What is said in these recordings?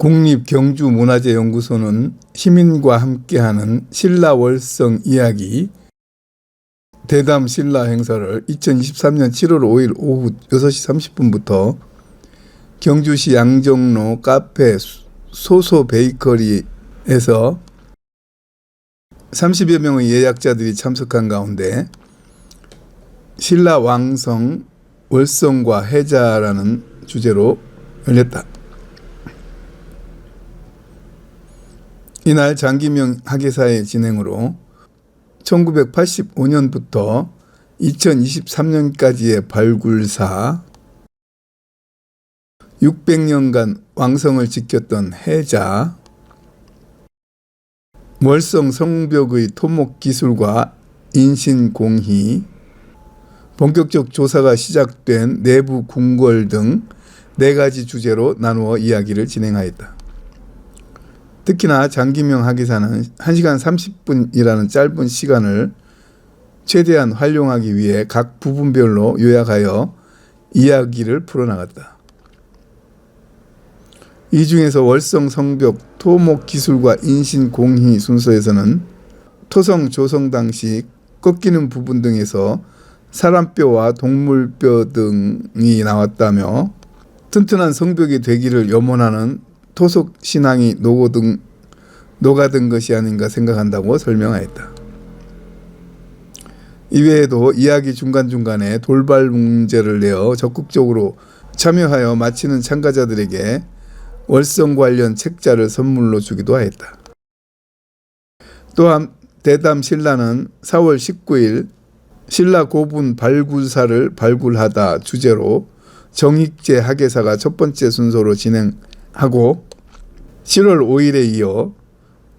국립경주문화재연구소는 시민과 함께하는 신라월성 이야기 대담 신라 행사를 2023년 7월 5일 오후 6시 30분부터 경주시 양정로 카페 소소 베이커리에서 30여 명의 예약자들이 참석한 가운데 신라 왕성 월성과 해자라는 주제로 열렸다. 이날 장기명 학예사의 진행으로 1985년부터 2023년까지의 발굴사 600년간 왕성을 지켰던 해자, 월성 성벽의 토목 기술과 인신 공희, 본격적 조사가 시작된 내부 궁궐 등 4가지 주제로 나누어 이야기를 진행하였다. 특히나 장기명 학예사는 1시간 30분이라는 짧은 시간을 최대한 활용하기 위해 각 부분별로 요약하여 이야기를 풀어나갔다. 이 중에서 월성 성벽 토목 기술과 인신 공희 순서에서는 토성 조성 당시 꺾이는 부분 등에서 사람뼈와 동물뼈 등이 나왔다며 튼튼한 성벽이 되기를 염원하는 토속 신앙이 녹아든 것이 아닌가 생각한다고 설명하였다. 이외에도 이야기 중간중간에 돌발 문제를 내어 적극적으로 참여하여 마치는 참가자들에게 월성 관련 책자를 선물로 주기도 하였다. 또한 대담 신라는 4월 19일 신라 고분 발굴사를 발굴하다 주제로 정익재 학예사가 첫 번째 순서로 진행하고 7월 5일에 이어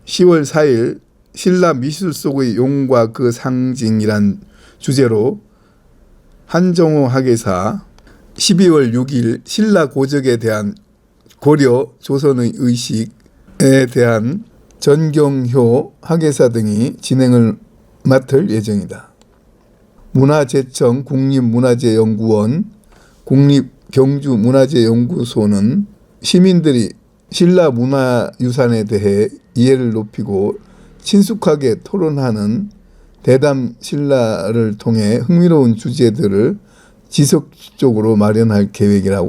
10월 4일 신라 미술 속의 용과 그 상징이란 주제로 한정호 학예사, 12월 6일 신라 고적에 대한 고려 조선의 의식에 대한 전경효 학예사 등이 진행을 맡을 예정이다. 문화재청 국립문화재연구원 국립경주문화재연구소는 시민들이 신라 문화유산에 대해 이해를 높이고 친숙하게 토론하는 대담 신라를 통해 흥미로운 주제들을 지속적으로 마련할 계획이다.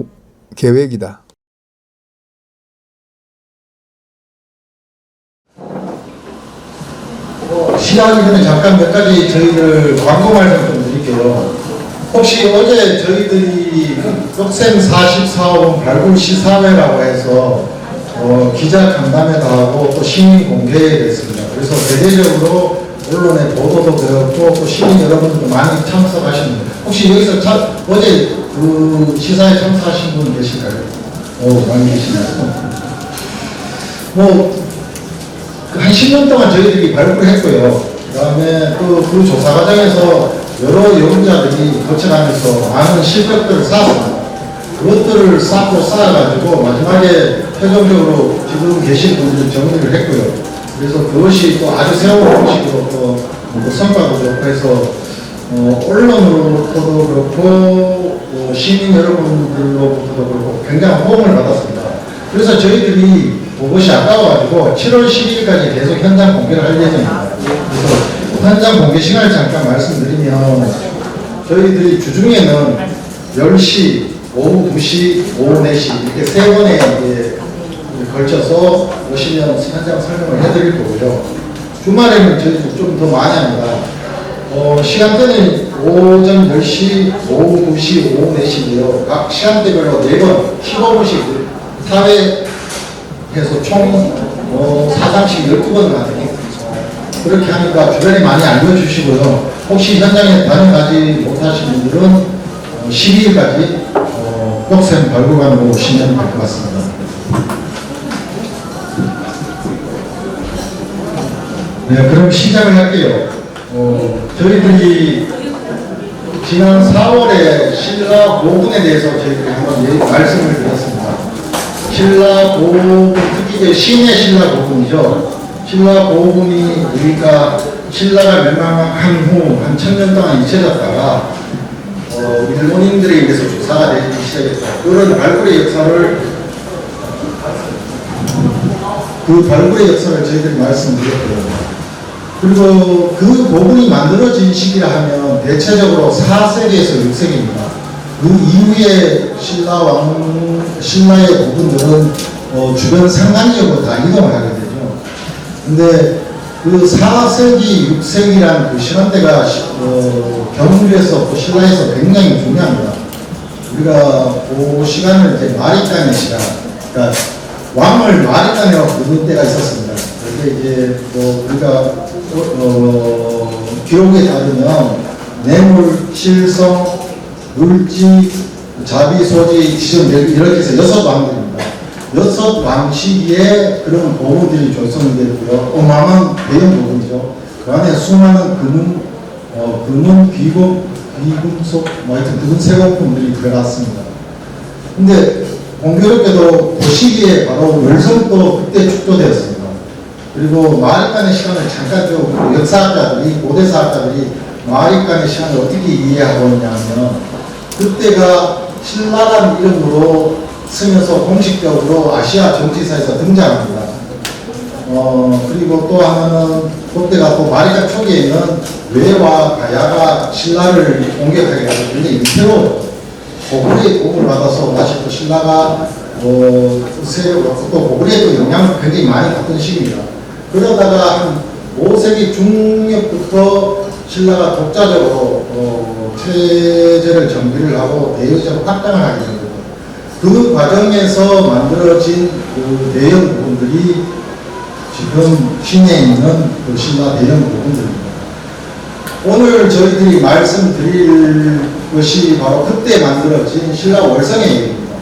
시작하기 전에 잠깐 몇 가지 저희들 광고 말씀 좀 드릴게요. 혹시 어제 저희들이 덕샘 44호 발굴 시사회라고 해서 기자 간담회도 하고 또 시민 공개에 됐습니다. 그래서 대대적으로 언론에 보도도 되었고 또 시민 여러분들도 많이 참석하십니다. 혹시 여기서 어제 그 시사에 참석하신 분 계신가요? 많이 계시나요? 한 10년 동안 저희들이 발굴을 했고요. 그 다음에 그 조사 과정에서 여러 연구자들이 거쳐가면서 많은 실적들을 쌓았습니다. 그것들을 쌓아가지고 마지막에 최종적으로 지금 계신 분들이 정리를 했고요. 그래서 그것이 또 아주 새로운 방식으로 또 성과도 좋고 해서 언론으로부터도 그렇고 시민 여러분들로부터도 그렇고 굉장한 호응을 받았습니다. 그래서 저희들이 그것이 아까워가지고 7월 12일까지 계속 현장 공개를 할 예정입니다. 그래서 현장 공개 시간을 잠깐 말씀드리면 저희들이 주중에는 10시, 오후 2시, 오후 4시 이렇게 3번에 걸쳐서 오시면 현장 설명을 해드릴 거고요. 주말에는 저희도 좀 더 많이 합니다. 시간대는 오전 10시, 오후 2시, 오후 4시인데요. 각 시간대별로 4번, 15분씩 4회에서 총 4장씩 12번 가능해요. 그렇게 하니까 주변에 많이 알려주시고요. 혹시 현장에 다녀가지 못하신 분들은 12일까지 덕샘 발굴관으로 오시면 될 것 같습니다. 네, 그럼 시작을 할게요. 저희들이 지난 4월에 신라 고분에 대해서 저희들이 한번 말씀을 드렸습니다. 신라 고분, 특히 신의 신라 고분이죠. 신라 고분이 우리가 신라가 멸망한 후 한 1000년 동안 잊혀졌다가 일본인들에 의해서 조사가 되기 시작했다. 그런 발굴의 역사를 그 발굴의 역사를 저희들이 말씀드렸거든요. 그리고 그 고분이 만들어진 시기라 하면 대체적으로 4세기에서 6세기입니다. 그 이후에 신라의 고분들은 주변 상간 지역으로 다 이동을 하게 되죠. 근데 그 4세기, 6세기란 그 시간대가 경주에서 또 신라에서 굉장히 중요합니다. 우리가 그 시간을 이제 마리간의 시간, 그러니까 왕을 마리간이라고 부르는 때가 있었습니다. 그게 이제 우리가 기록에 따르면 뇌물, 실성, 물지, 자비, 소지, 지정 이렇게 해서 6왕들입니다. 6왕 시기에 그런 보물들이 조성이 됐고요. 어마어마한 대형 보물이죠. 그 안에 수많은 금은, 귀금속, 하여튼 금은 세공품들이 들어갔습니다. 근데 공교롭게도 그 시기에 바로 월성도 그때 축조되었습니다. 그리고 마리간의 시간을 잠깐 좀 역사학자들이, 고대사학자들이 마리간의 시간을 어떻게 이해하고 있냐면 그때가 신라라는 이름으로 쓰면서 공식적으로 아시아 정치사에서 등장합니다. 그리고 또 하나는 그때가 또 마리간 초기에는 외와 가야가 신라를 공격하게 해서 굉장히 위태로워요. 고구려의 도움을 받아서 다시 또 신라가 세력으로 또 고구려의 또 영향을 굉장히 많이 받던 시기입니다. 그러다가 한 5세기 중엽부터 신라가 독자적으로 체제를 정비를 하고 대외적으로 확장을 하게 됩니다. 그 과정에서 만들어진 그 대형 부분들이 지금 시내에 있는 그 신라 대형 부분들입니다. 오늘 저희들이 말씀드릴 것이 바로 그때 만들어진 신라 월성의 얘기입니다.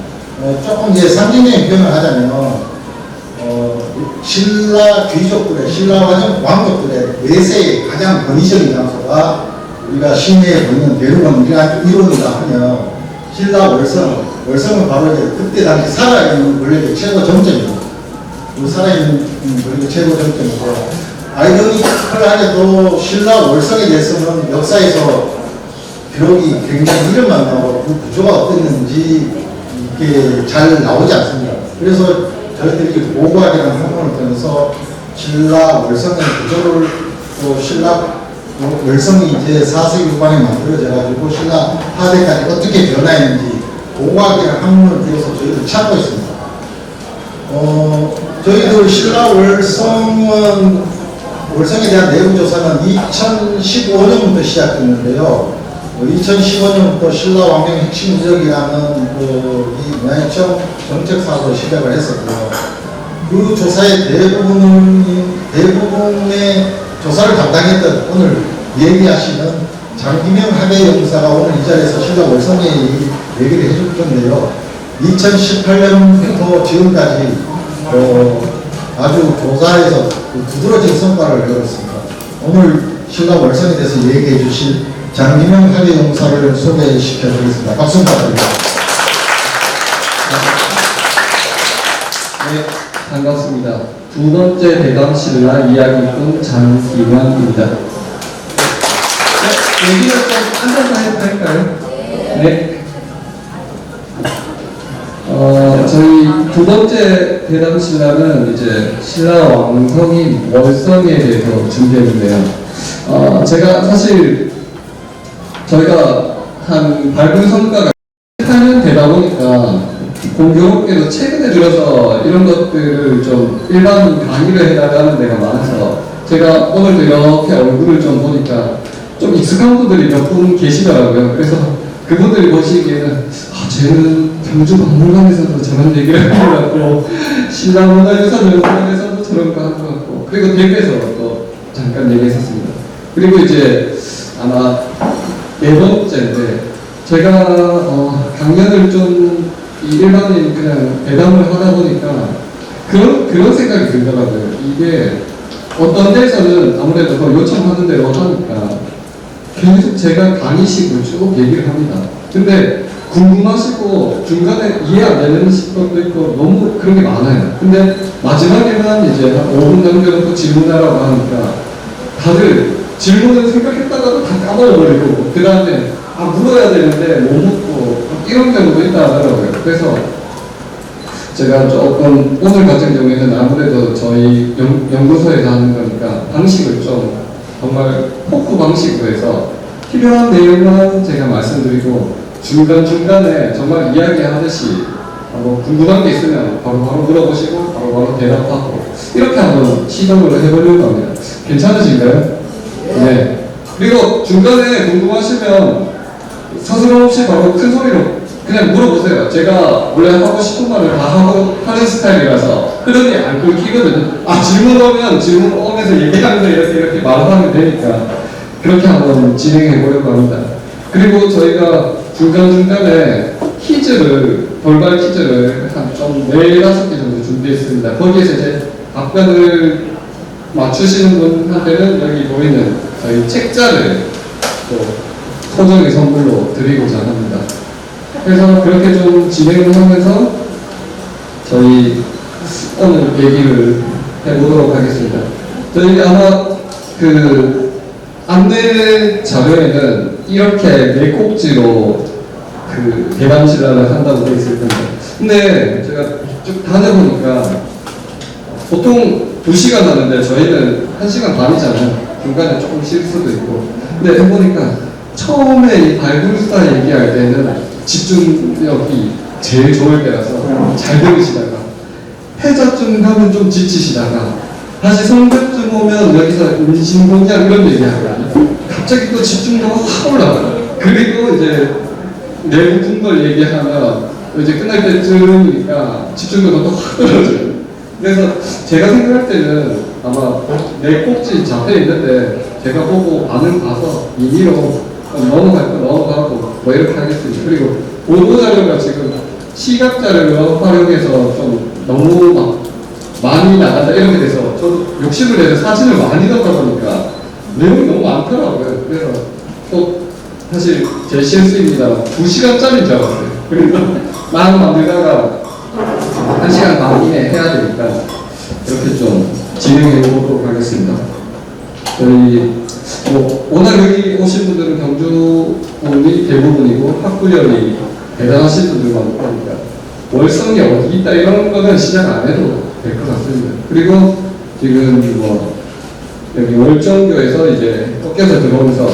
조금 이제 상징적인 표현을 하자면 신라 귀족들의, 신라 왕족들의 내세의 가장 권위적인 장소가 우리가 시내에 보이는 대릉원이라 이론이다 하면 신라 월성은 바로 이제 그때 당시 살아있는 권력의 최고 정점이고, 그 살아있는 권력의 최고 정점이고, 아이러니컬하게도 신라 월성에 대해서는 역사에서 기록이 굉장히 이름만 나오고 그 구조가 어땠는지 이렇게 잘 나오지 않습니다. 그래서 저희들이 보고학이라는 학문을 통해서 신라 월성의 구조를 또 신라 월성이 이제 4세기 후반에 만들어져가지고 신라 하대까지 어떻게 변화했는지 보고학이라는 학문을 통해서 저희들 찾고 있습니다. 저희들 신라 월성에 대한 내부 조사는 2015년부터 시작했는데요. 2015년부터 신라 왕경 핵심 지역이라는 이 문화유청 정책사업을 시작을 했었고요. 그 조사의 대부분의 조사를 담당했던 오늘 얘기하시는 장기명 학예연구사가 오늘 이 자리에서 신라 월성에 얘기를 해줄 건데요. 2018년부터 지금까지 아주 조사에서 두드러진 성과를 이뤘습니다. 오늘 신라 월성에 대해서 얘기해 주실 장기명 학예연구사를 소개시켜 드리겠습니다. 박수 부탁드립니다. 네, 반갑습니다. 두 번째 대담 신라 이야기꾼 장기명입니다. 네, 얘기를 좀 앉아서 해도 될까요? 네. 저희 두 번째 대담 신라는 이제 신라 왕성인 월성에 대해서 준비했는데요. 제가 사실 저희가 한 발굴 성과가 8년 되다 보니까 공교롭게도 최근에 들어서 이런 것들을 좀 일반 강의를 해나가는 데가 많아서 제가 오늘도 이렇게 얼굴을 좀 보니까 좀 익숙한 분들이 몇 분 계시더라고요. 그래서 그분들이 보시기에는 쟤는 경주 박물관에서도 저런 얘기를 하는 것 같고 신라문화유산 연구원에서도 저런 거 하는 것 같고, 그리고 대구에서 또 잠깐 얘기했었습니다. 그리고 이제 아마 네 번째인데 제가 강연을 좀 일반인 그냥 대담을 하다 보니까 그런 생각이 들더라고요. 이게 어떤 데서는 아무래도 더 요청하는 대로 하니까 계속 제가 강의식을 쭉 얘기를 합니다. 근데 궁금하시고 중간에 이해 안 되는 것도 있고 너무 그런 게 많아요. 근데 마지막에는 이제 한 5분 정도 질문하라고 하니까 다들 질문을 생각했다가도 다 까먹어버리고 그 다음에 물어야 되는데 못 묻고 이런 경우도 있다 하더라고요. 그래서 제가 조금 오늘 같은 경우에는 아무래도 저희 연구소에서 하는 거니까 방식을 좀 정말 포크 방식으로 해서 필요한 내용만 제가 말씀드리고 중간중간에 정말 이야기하듯이 뭐 궁금한 게 있으면 바로바로 물어보시고 바로바로 대답하고 이렇게 한번 시도를 해보려고 합니다. 괜찮으신가요? 네. 그리고 중간에 궁금하시면 서슴없이 바로 큰 소리로 그냥 물어보세요. 제가 원래 하고 싶은 말을 다 하고 하는 스타일이라서 흐름이 안 끊기거든요. 질문 오면 질문 오면서 얘기하면서 이렇게 말을 하면 되니까 그렇게 한번 진행해 보려고 합니다. 그리고 저희가 중간중간에 돌발 퀴즈를 한 좀 4-5개 정도 준비했습니다. 거기에서 이제 답변을 맞추시는 분한테는 여기 보이는 저희 책자를 또 소정의 선물로 드리고자 합니다. 그래서 그렇게 좀 진행을 하면서 저희 오늘 얘기를 해보도록 하겠습니다. 저희 아마 그 안내 자료에는 이렇게 4꼭지로 그 대담신라를 한다고 되어 있을 텐데, 근데 제가 쭉 다녀보니까 보통 2시간 하는데 저희는 1시간 반이잖아요. 중간에 조금 쉴 수도 있고. 근데 해보니까 처음에 이 발굴사 얘기할 때는 집중력이 제일 좋을 때라서 잘 들으시다가 패자쯤 가면 좀 지치시다가 다시 성적쯤 오면 여기서 인신공양 이런 얘기하거든요. 갑자기 또 집중도가 확 올라가요. 그리고 이제 내부 분걸 얘기하면 이제 끝날 때쯤이니까 집중도가 또 확 떨어져요. 그래서 제가 생각할 때는 아마 4꼭지 잡혀 있는데 제가 보고 반응 봐서 임의로 넘어갈 거 넘어가고 뭐 이렇게 하겠습니다. 그리고 보도자료가 지금 시각자료를 활용해서 좀 너무 막 많이 나간다 이렇게 돼서 저도 욕심을 내서 사진을 많이 넣다 보니까 내용이 너무 많더라고요. 그래서 또 사실 제 실수입니다. 2시간짜리인 줄 알았어요. 그래서 막 만들다가 1시간 반 이내 해야 되니까 이렇게 좀 진행해 보도록 하겠습니다. 저희 워낙 여기 오신 분들은 경주 분이 대부분이고 학부열이 대단하신 분들만 오니까 월성이 어디 있다 이런 거는 시작 안 해도 될 것 같습니다. 그리고 지금 여기 월정교에서 이제 꺾여서 들어오면서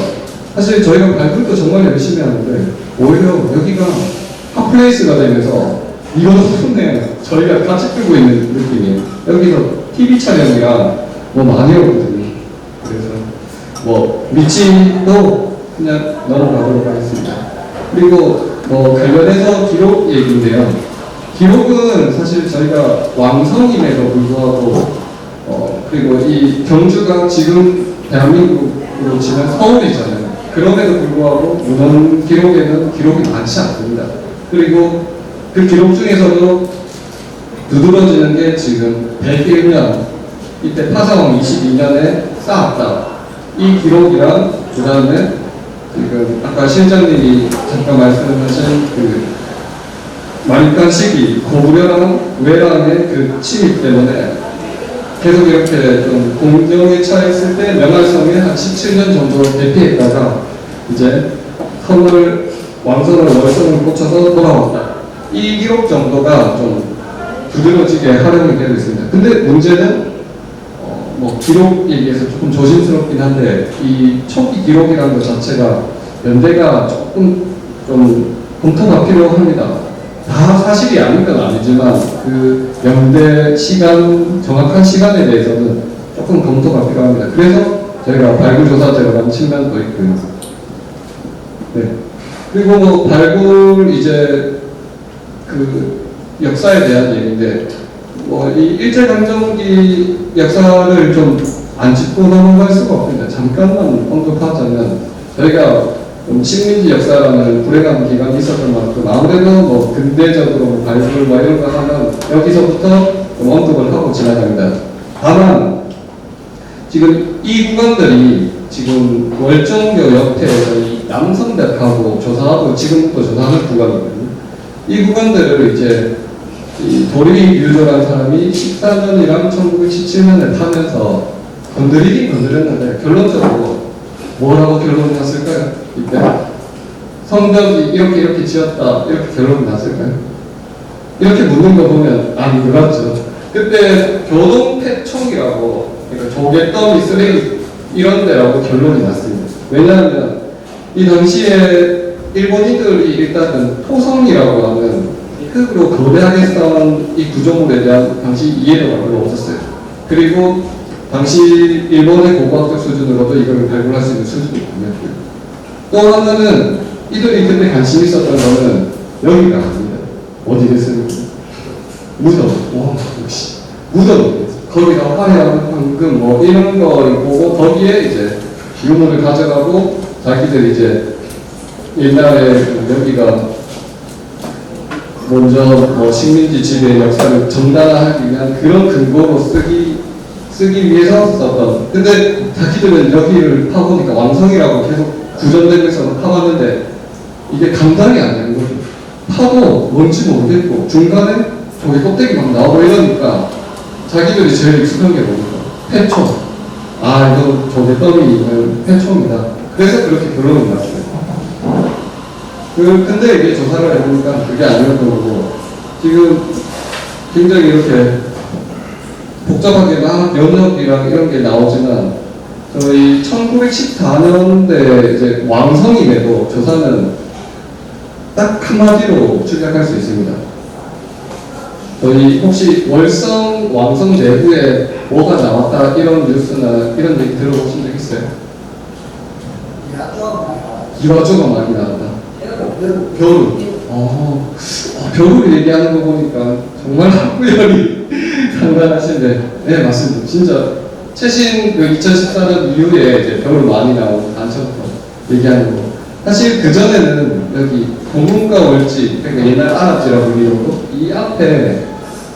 사실 저희가 발굴도 정말 열심히 하는데 오히려 여기가 핫플레이스가 되면서 이거는 좋네요. 저희가 같이 끌고 있는 느낌이에요. 여기서 TV 촬영이랑 많이 오거든요. 그래서 위치도 그냥 넘어가도록 하겠습니다. 그리고 관련해서 기록 얘기인데요. 기록은 사실 저희가 왕성임에도 불구하고 그리고 이 경주가 지금 대한민국으로 치면 서울이잖아요. 그럼에도 불구하고 문헌 기록에는 기록이 많지 않습니다. 그리고 그 기록 중에서도 두드러지는 게 지금 101년 이때 파사왕 22년에 쌓았다. 이 기록이랑 그 다음에 지금 아까 실장님이 잠깐 말씀하신 그 말간 시기 고구려랑 외랑의 그 침입 때문에 계속 이렇게 좀 공정에 처했을 때 명할성이 한 17년 정도 대피했다가 이제 왕성을 월성을 꽂혀서 돌아왔다. 이 기록 정도가 좀 부드러지게 활용이 되고 있습니다. 근데 문제는 기록 얘기해서 조금 조심스럽긴 한데 이 초기 기록이라는 것 자체가 연대가 조금 좀 검토가 필요합니다. 다 사실이 아닌 건 아니지만 그 연대 시간, 정확한 시간에 대해서는 조금 검토가 필요합니다. 그래서 저희가 발굴조사제라는 측면도 있고요. 네. 그리고 발굴 이제 그 역사에 대한 얘기인데 이 일제강점기 역사를 좀 안 짚고 넘어갈 수가 없습니다. 잠깐만 언급하자면 저희가 식민지 역사라는 불행한 기간이 있었던 만큼 아무래도 근대적으로 발굴 이런 거 하면 여기서부터 언급을 하고 지나갑니다. 다만 지금 이 구간들이 지금 월정교 옆에서 이 남성백하고 조사하고 지금부터 조사하는 구간이거든요. 이 구간들을 이제 이 도리유조라는 사람이 14년이랑 1917년에 타면서 건드리긴 건드렸는데 결론적으로 뭐라고 결론이 났을까요? 이때 성벽이 이렇게 지었다 이렇게 결론이 났을까요? 이렇게 묻는 거 보면 안 그렇죠. 그때 교동폐총이라고 그러니까 조개더미 쓰레기 이런 데라고 결론이 났습니다. 왜냐하면 이 당시에 일본인들이 일단은 토성이라고 하는 흙으로 거대하게 쌓은 이 구조물에 대한 당시 이해도가 별로 없었어요. 그리고 당시 일본의 고고학적 수준으로도 이걸 발굴할 수 있는 수준이 아니었고요. 또 하나는 이들이 그때 관심 있었던 거는 여기가 아닙니다. 어디겠습니까? 무덤. 와, 역시 무덤. 거기다 화려한 황금 뭐 이런 거 보고 거기에 이제 유물을 가져가고 자기들이 이제 옛날에 여기가 먼저 뭐 식민지 지배의 역사를 전달하기 위한 그런 근거로 쓰기 위해서 썼던. 근데 자기들은 여기를 파보니까 왕성이라고 계속 구전되면서 파봤는데 이게 감당이 안 되는 거죠. 파도 뭔지 모르겠고 중간에 저기 껍데기 막 나오고 이러니까 자기들이 제일 익숙한 게 뭡니까? 폐총. 아, 이거 저기 떡이 있는 폐총이다. 그래서 그렇게 결론이 났어요. 근데 이게 조사를 해보니까 그게 아니었던 거고, 지금 굉장히 이렇게 복잡하게 막 연역이랑 이런 게 나오지만, 저희 1914년대 이제 왕성임에도 조사는 딱 한마디로 축약할 수 있습니다. 저희 혹시 월성 왕성 내부에 뭐가 나왔다 이런 뉴스나 이런 얘기 들어보신 적 있어요? 기와조가 많이 나왔다. 벼루. 벼루 얘기하는 거 보니까 정말 학구열이 상당하신데, 네 맞습니다. 진짜 최신 그 2014년 이후에 이제 벼루 많이 나온 단체부터 얘기하는 거. 사실 그 전에는 여기 고문과 월지, 그러니까 옛날 아랍지라고 불리는 거, 이 앞에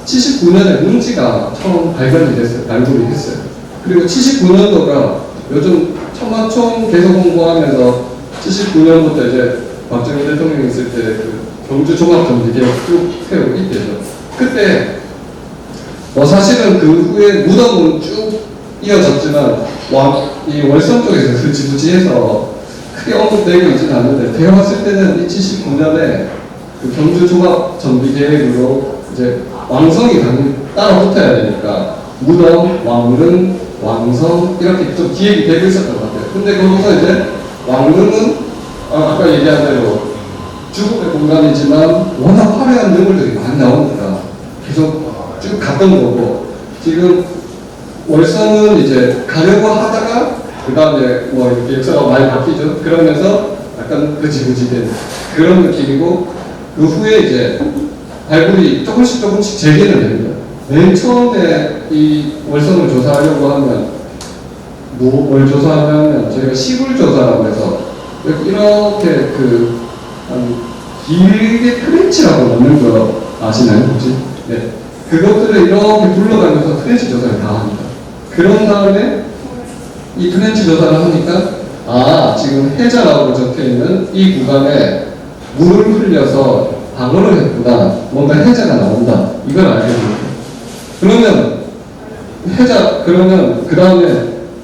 79년에 뭉지가 처음 발견이 됐어요. 발굴이 됐어요. 그리고 79년도가 요즘 천마총 계속 홍보하면서 79년부터 이제 박정희 대통령이 있을 때 그 경주 종합정비계획 쭉 세우고 있대죠. 그때 사실은 그 후에 무덤은 쭉 이어졌지만 이 월성 쪽에서 흐지부지해서 크게 언급되고 있지는 않는데 제가 봤을 때는 이 79년에 그 경주 종합정비계획으로 이제 왕성이 당연히 따라 붙어야 되니까 무덤, 왕릉, 왕성 이렇게 좀 기획이 되고 있었던 것 같아요. 근데 거기서 이제 왕릉은 아까 얘기한 대로 죽음의 공간이지만 워낙 화려한 유물들이 많이 나오니까 계속 쭉 갔던 거고, 지금 월성은 이제 가려고 하다가 그 다음에 뭐 이렇게 역사가 많이 바뀌죠. 그러면서 약간 흐지부지된 그런 느낌이고, 그 후에 이제 발굴이 조금씩 재개는 됩니다. 맨 처음에 이 월성을 조사하려고 하면 뭘 조사하냐면 저희가 시굴 조사라고 해서 이렇게 길게 트렌치라고 넣는 거 아시나요 혹시? 네. 그것들을 이렇게 둘러가면서 트렌치 조사를 다 합니다. 그런 다음에 이 트렌치 조사를 하니까 지금 해자라고 적혀있는 이 구간에 물을 흘려서 방어를 했구나, 뭔가 해자가 나온다, 이걸 알게 됩니다. 그러면 그 다음에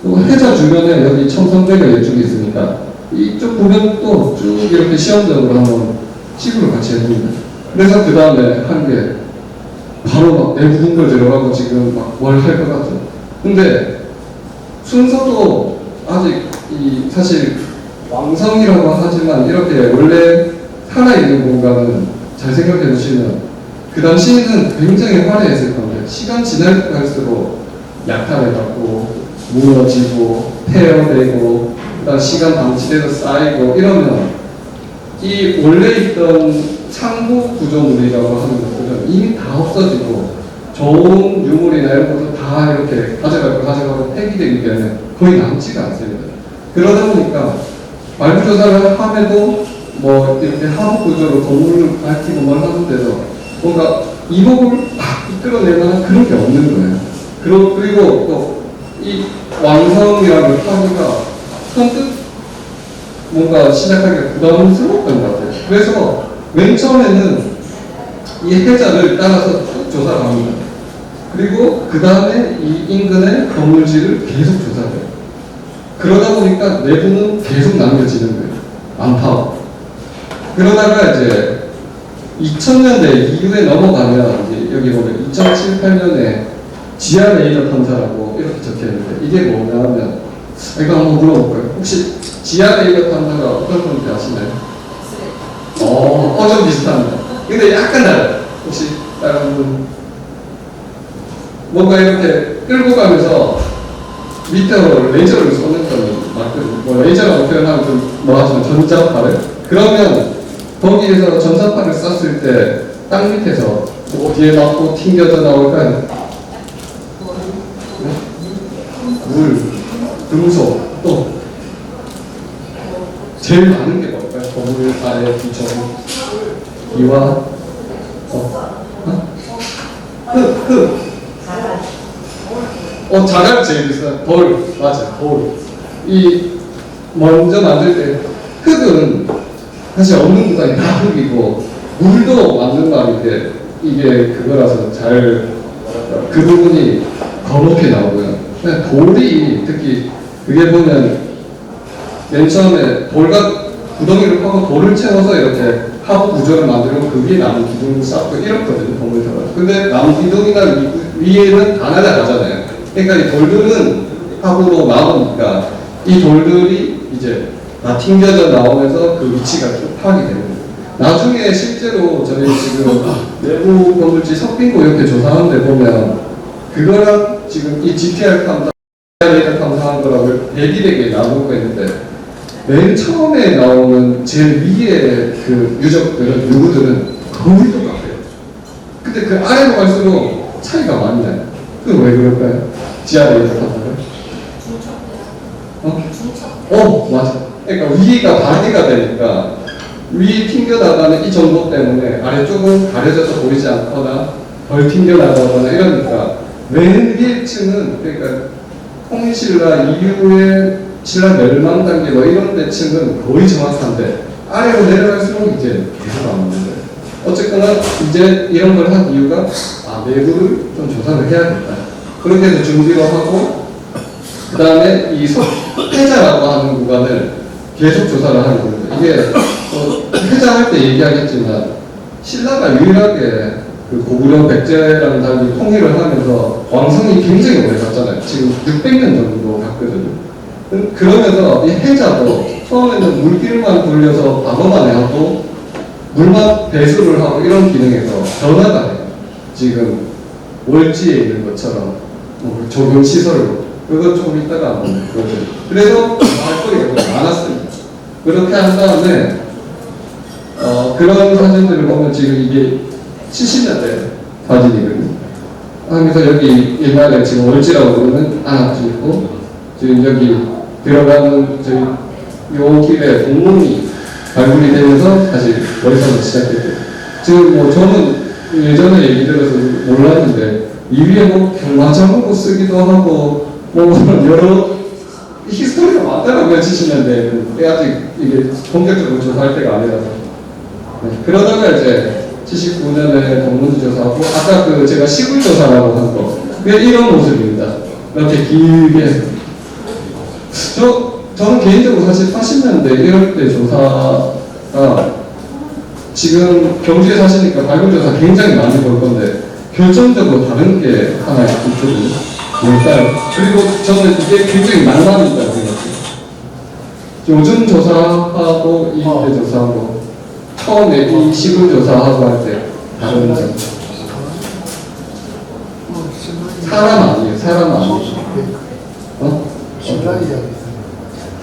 또 해자 주변에 여기 첨성대가 이쪽에 있으니까 이쪽 보면 또 쭉 이렇게 시험적으로 한번 시구를 같이 해봅니다. 그래서 그 다음에 한 게 바로 막 내부 공부를 들어가고 지금 막 뭘 할 것 같죠. 근데 순서도 아직 사실 왕성이라고 하지만 이렇게 원래 살아있는 공간은 잘 생각해 보시면 그 당시에는 굉장히 화려했을 겁니다. 시간 지날수록 약탈해갖고 무너지고 폐허되고 그다음 시간 방치돼서 쌓이고 이러면 이 원래 있던 창고 구조물이라고 하는 것들은 이미 다 없어지고 좋은 유물이나 이런 것도 다 이렇게 가져가고 폐기되기 때문에 거의 남지가 않습니다. 그러다 보니까 발굴조사를 함에도 뭐 이렇게 하부 구조로 건물을 밝히고 뭘 하는데도 뭔가 이목을 막 이끌어내는 그런 게 없는 거예요. 그리고 또 이 왕성이라는 파기가 선뜻 뭔가 시작하기가 부담스러웠던 것 같아요. 그래서 맨 처음에는 이 해자를 따라서 쭉 조사를 합니다. 그리고 그 다음에 이 인근의 건물지를 계속 조사해요. 그러다 보니까 내부는 계속 남겨지는 거예요. 안 파고. 그러다가 이제 2000년대 이후에 넘어가면 이제 여기 보면 2007, 8년에 지하 레이더 탐사라고 이렇게 적혀 있는데 이게 뭐냐면 이거 한번 물어볼까요? 혹시 지하 레이더 탐사가 어떤 건지 아시나요? 좀 비슷합니다. 근데 약간 달라요. 혹시 다른 분 뭔가 이렇게 끌고 가면서 밑으로 레이저를 쏘는 거는 맞거든요. 뭐 레이저라고 표현하면 좀 뭐하지만 전자파를 그러면 거기에서 전자파를 쐈을 때 땅 밑에서 뭐 뒤에 맞고 튕겨져 나올까요? 물, 금속, 또 제일 많은 게 뭘까요? 건물 아래 비춰 이와 자갈 제일 비싸. 돌 맞아. 돌. 이 먼저 만들 때 흙은 사실 없는 구간이 다 흙이고 물도 맞는 말인데 이게 그거라서 잘 그 부분이 검게 나오고요. 근데 돌이 특히 그게 보면 맨 처음에 돌과 구덩이를 파고 돌을 채워서 이렇게 하부 구조를 만들고 그 위에 나무 기둥을 쌓고 이렇거든요. 건물처럼. 근데 나무 기둥이나 위에는 다 날아가잖아요. 그러니까 이 돌들은 하부로 나오니까 이 돌들이 이제 다 튕겨져 나오면서 그 위치가 좀 파악이 되는 거예요. 나중에 실제로 저희 지금 내부 건물지 석빙고 이렇게 조사하는데 보면 그거랑 지금 이 GPR 탐사, 레이더 탐사한 거라고 대비되게 나오고 있는데 맨 처음에 나오는 제일 위에 그 유적들은 누구들은 거의 똑같아요. 근데 그 아래로 갈수록 차이가 많이 나요. 그 왜 그럴까요? 지하 레이더 탐사를? 맞아. 그러니까 위가 반대가 되니까 위 튕겨나가는 이 정도 때문에 아래쪽은 가려져서 보이지 않거나 덜 튕겨나가거나 이러니까 맨 위에 층은 그러니까 홍신라 이후에 신라 멸망 단계 뭐 이런 데 층은 거의 정확한데 아래로 내려갈수록 이제 계속 안 맞는 거예요. 어쨌거나 이제 이런 걸 한 이유가 내부를 좀 조사를 해야겠다. 그렇게 해서 준비를 하고 그 다음에 이 해자라고 하는 구간을 계속 조사를 하는 겁니다. 이게 해자할 때 얘기하겠지만 신라가 유일하게 그 고구려 백제랑 달리 통일을 하면서 왕성이 굉장히 오래 갔잖아요. 지금 600년 정도 갔거든요. 그러면서 이 해자도 처음에는 물길만 돌려서 방어만 하고 물만 배수를 하고 이런 기능에서 변화가 돼요. 지금 월지에 있는 것처럼 뭐 조경 시설로 그거 조금 이따가 한번 보여드릴게요. 그래서 말거리가 많았습니다. 그렇게 한 다음에 그런 사진들을 보면 지금 이게 70년대 사진이거든요. 하면서 여기 옛날에 지금 월지라고 부르는 안압지 있고 지금 여기 들어가는 저희 요 길에 공문이 발굴이 되면서 다시 월성을 시작했대요. 지금 뭐 저는 예전에 얘기 들어서 몰랐는데 이 위에 뭐 경마장으로 쓰기도 하고 뭐 여러 히스토리가 많더라고요. 70년대에는 아직 이게 본격적으로 조사할 때가 아니라서 그러다가 이제 79년에 공문지 조사하고 아까 그 제가 시굴 조사라고 한 거 그게 이런 모습입니다. 이렇게 길게 저는 개인적으로 사실 80년대 이럴 때 조사가 지금 경주에 사시니까 발굴조사 굉장히 많이 볼 건데 결정적으로 다른 게 하나 있거든요. 뭘까요? 그리고 저는 이게 굉장히 낭만이 있다고 생각해요. 요즘 조사하고 이때 조사하고 처음에 이 시골 조사하고 할 때 다른 점. 사람 아니에요. 사람 아니에요.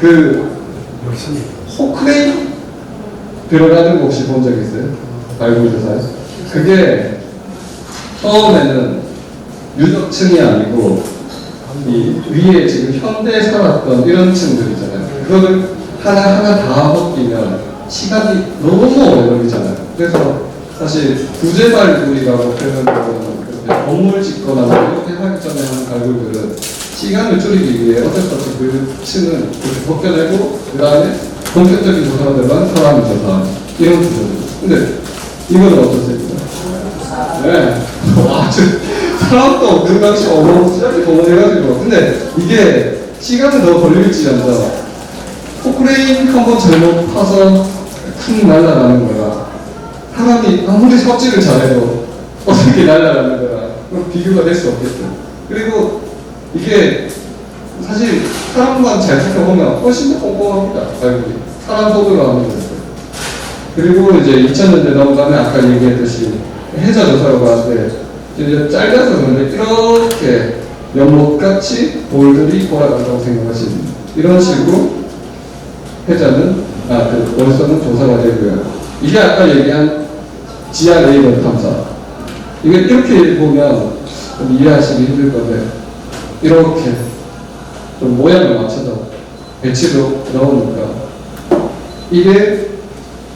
그 호크레인 들어가는 거 혹시 본 적 있어요? 발굴조사에? 그게 처음에는 유적층이 아니고 이 위에 지금 현대에 살았던 이런 층들 있잖아요. 그거를 하나하나 다 벗기면 시간이 너무 오래 걸리잖아요. 그래서 사실 구제발굴이라고 표현하는 건물 짓거나 이렇게 하기 전에 하는 발굴들은 시간을 줄이기 위해 어쩔 수 없이 그 층을 이렇게 벗겨내고 그 다음에 본격적인 조사들만 사람이 조사하는 이런 구조입니다. 근데 이거는 어떠세요? 네. 사람도 없는 당시 어마무시하게 동원해가지고 근데 이게 시간이 더 걸릴지언정 포크레인 한번 잘못 파서 툭 날아가는 거야 사람이 아무리 삽질을 잘해도 어떻게 날아가는 거라 그럼 비교가 될 수 없겠죠. 그리고 이게 사실 사람만 잘 살펴보면 훨씬 더 꼼꼼합니다. 발굴이 사람 손으로 하는 거예요. 그리고 이제 2000년대 넘어가면 아까 얘기했듯이 해자 조사라고 하는데 이제 짧아서 그런데 이렇게 연못같이 돌들이 돌아간다고 생각하시면 이런 식으로 해자는 그 월성은 조사가 되고요. 이게 아까 얘기한 지하 레이더 탐사. 이게 이렇게 보면 좀 이해하시기 힘들 건데 이렇게 좀 모양을 맞춰서 배치도 넣으니까 이게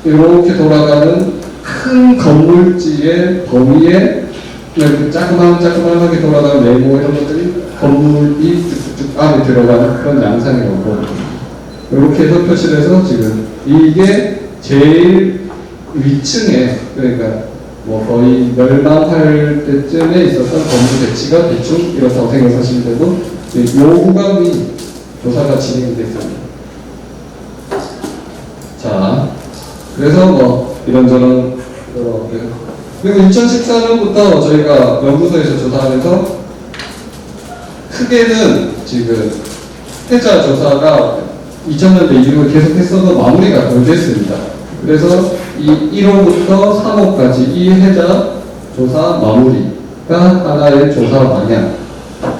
이렇게 돌아가는 큰 건물지의 범위에 이렇게 자그마하게 돌아가는 네모 이런 것들이 건물이 쭉쭉 안에 들어가는 그런 양상이라고 보거든요. 이렇게 해서 표시를 해서 지금 이게 제일 위층에 그러니까 뭐 거의 멸망할 때쯤에 있었던 건물 배치가 대충 이렇다고 생각하시면 되고 요 구간이 조사가 진행이 됐습니다. 자, 그래서 뭐 이런저런 그리고 2014년부터 저희가 연구소에서 조사하면서 크게는 지금 해자 조사가 2000년대 이후에 계속 했어도 마무리가 덜 됐습니다. 그래서 이 1호부터 3호까지 이 해자 조사 마무리가 하나의 조사 방향.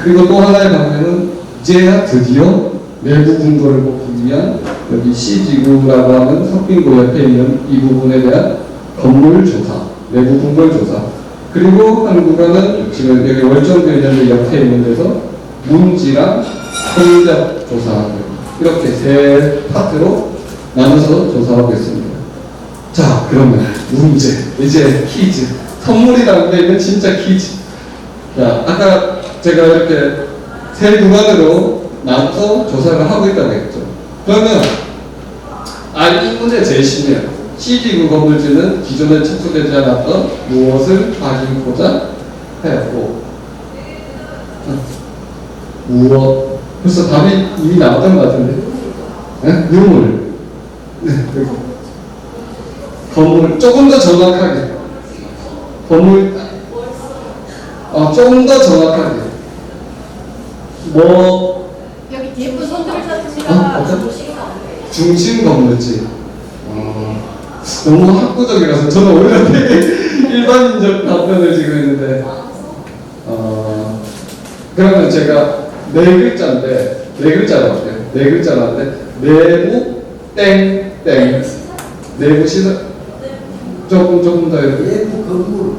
그리고 또 하나의 방향은 이제야 드디어 내부 근거를 보기 위한 여기 C지구라고 하는 석빙고 옆에 있는 이 부분에 대한 건물 조사, 내부 근거 조사. 그리고 한 구간은 지금 여기 월정교 있는데 옆에 있는 데서 문지랑 성적 조사하고 이렇게 세 파트로 나눠서 조사하고 있습니다. 자, 그러면 문제, 이제 퀴즈. 선물이라는 데는 진짜 퀴즈. 자, 아까 제가 이렇게 세 구간으로 나눠서 조사를 하고 있다고 했죠. 그러면 이 문제 제일 쉽네요. C지구 건물지는 기존에 착수되지 않았던 무엇을 확인하고자 하였고 무엇 벌써 답이 이미 나왔던 것 같은데 네? 유물 네, 그리고 건물 조금 더 정확하게 건물 조금 더 정확하게 뭐 여기 뒤에 분 손들 자체가 중심 건물지 너무 학구적이라서 저는 오히려 되게 일반인적 답변을 지금 했는데 그러면 제가 네 글자인데 네 글자로 할게요. 네 글자로 하는데 내부 땡땡 내부 시설 조금 더 이렇게 내부 건물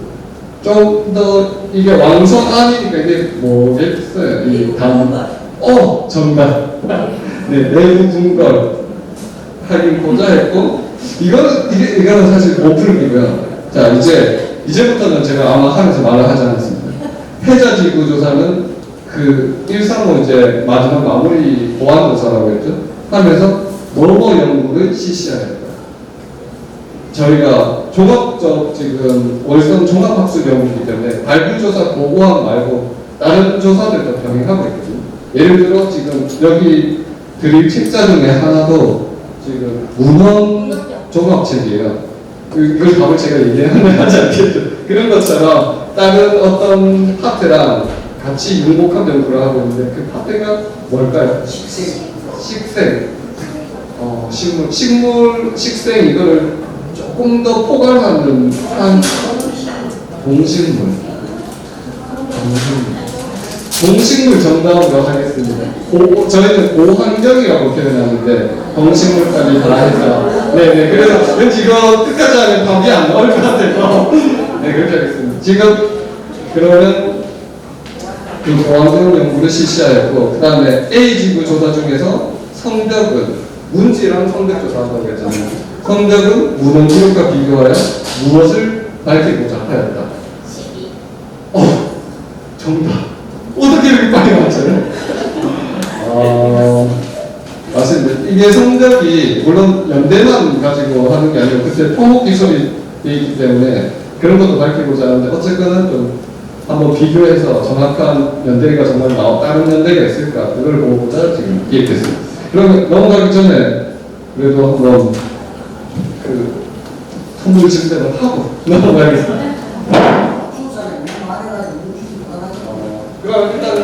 좀 더 이게 왕성 아니니까 이게 뭐겠어요? 이 정답. 네, 내부 궁궐 하긴고자 했고 이거는 사실 못 풀기고요. 자, 이제부터는 제가 아마 하면서 말을 하지 않았습니다. 해자지구 조사는 그 135 이제 마지막 마무리 보완 조사라고 했죠. 하면서 뭐뭐 연구를 실시하였다. 저희가 종합적 지금 월성 종합학술 연구이기 때문에 발굴 조사 보고함 말고 다른 조사들도 병행하고 있거든요. 예를 들어 지금 여기 드릴 책자 중에 하나도 지금 문헌 종합책이에요. 이걸 답을 제가 얘기하면 하지 않겠죠. 그런 것처럼 다른 어떤 파트랑 같이 융복한 연구를 하고 있는데 그 파트가 뭘까요? 식생. 식생 이거를 조금 더 포괄하는 한 동식물 정답으로 하겠습니다. 저희는 고환경이라고 표현하는데 동식물까지 다 해서 네네 그래서 왠지 이거 끝까지 하면 답이 안 나올 것 같아서 네 그렇게 하겠습니다. 지금 그러면 그 고환경 연구를 실시하였고 그 다음에 A지구 조사 중에서 성벽은 문지랑 성벽 조사한다고 했잖아요. 성벽은 문헌 기록과 비교하여 무엇을 밝히고자 하였다. 정답. 어떻게 이렇게 빨리 맞춰요? 맞습니다. 이게 성벽이 물론 연대만 가지고 하는 게 아니고 그때 토목 기술이 있기 때문에 그런 것도 밝히고자 하는데 어쨌거나 좀 한번 비교해서 정확한 연대가 정말 다른 연대가 있을까 그걸 보고자 지금 기획했습니다. 그러면 넘어가기 전에 그래도 한번 그 선물 증대를 하고 넘어가겠습니다. 그럼 일단은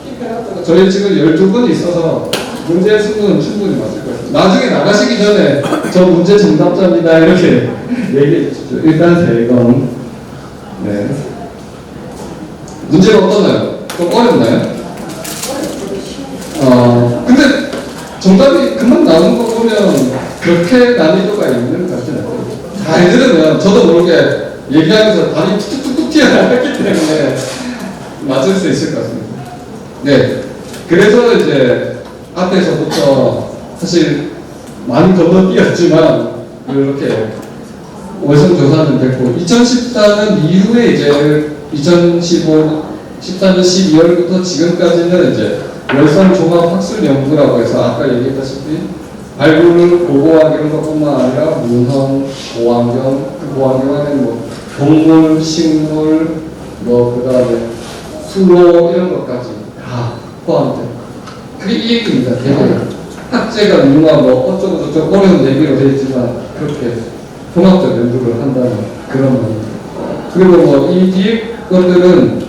킵해놨다가 저희 지금 12분이 있어서 문제 수는 충분히 맞을 것 같아요. 나중에 나가시기 전에 저 문제 정답자입니다 이렇게 얘기해 주십시오. 일단 3번. 네. 문제가 어떠나요? 좀 어렵나요? 근데 정답이 금방 나오는 거 보면 그렇게 난이도가 있는 것 같진 않아요. 잘 들으면 저도 모르게 얘기하면서 답이 툭툭툭 튀어나왔기 때문에 맞을 수 있을 것 같습니다. 네. 그래서 이제 앞에서부터 사실 많이 건너뛰었지만 이렇게 월성 조사는 됐고 2014년 이후에 이제 2015, 14년 12월부터 지금까지는 이제 월성 종합 학술 연구라고 해서 아까 얘기했다시피 발굴을 보고하기는 것뿐만 아니라 문헌, 고환경, 그 고환경 안에 뭐 동물, 식물, 뭐 그다음에 수로 이런 것까지 다 포함돼. 그게 이 얘기입니다. 대략 학제가 융화 뭐 어쩌고 저쩌고 어려운 얘기로 되어 있지만 그렇게 종합적 연구를 한다는 그런 말입니다. 그리고 뭐 이 뒤에 것들은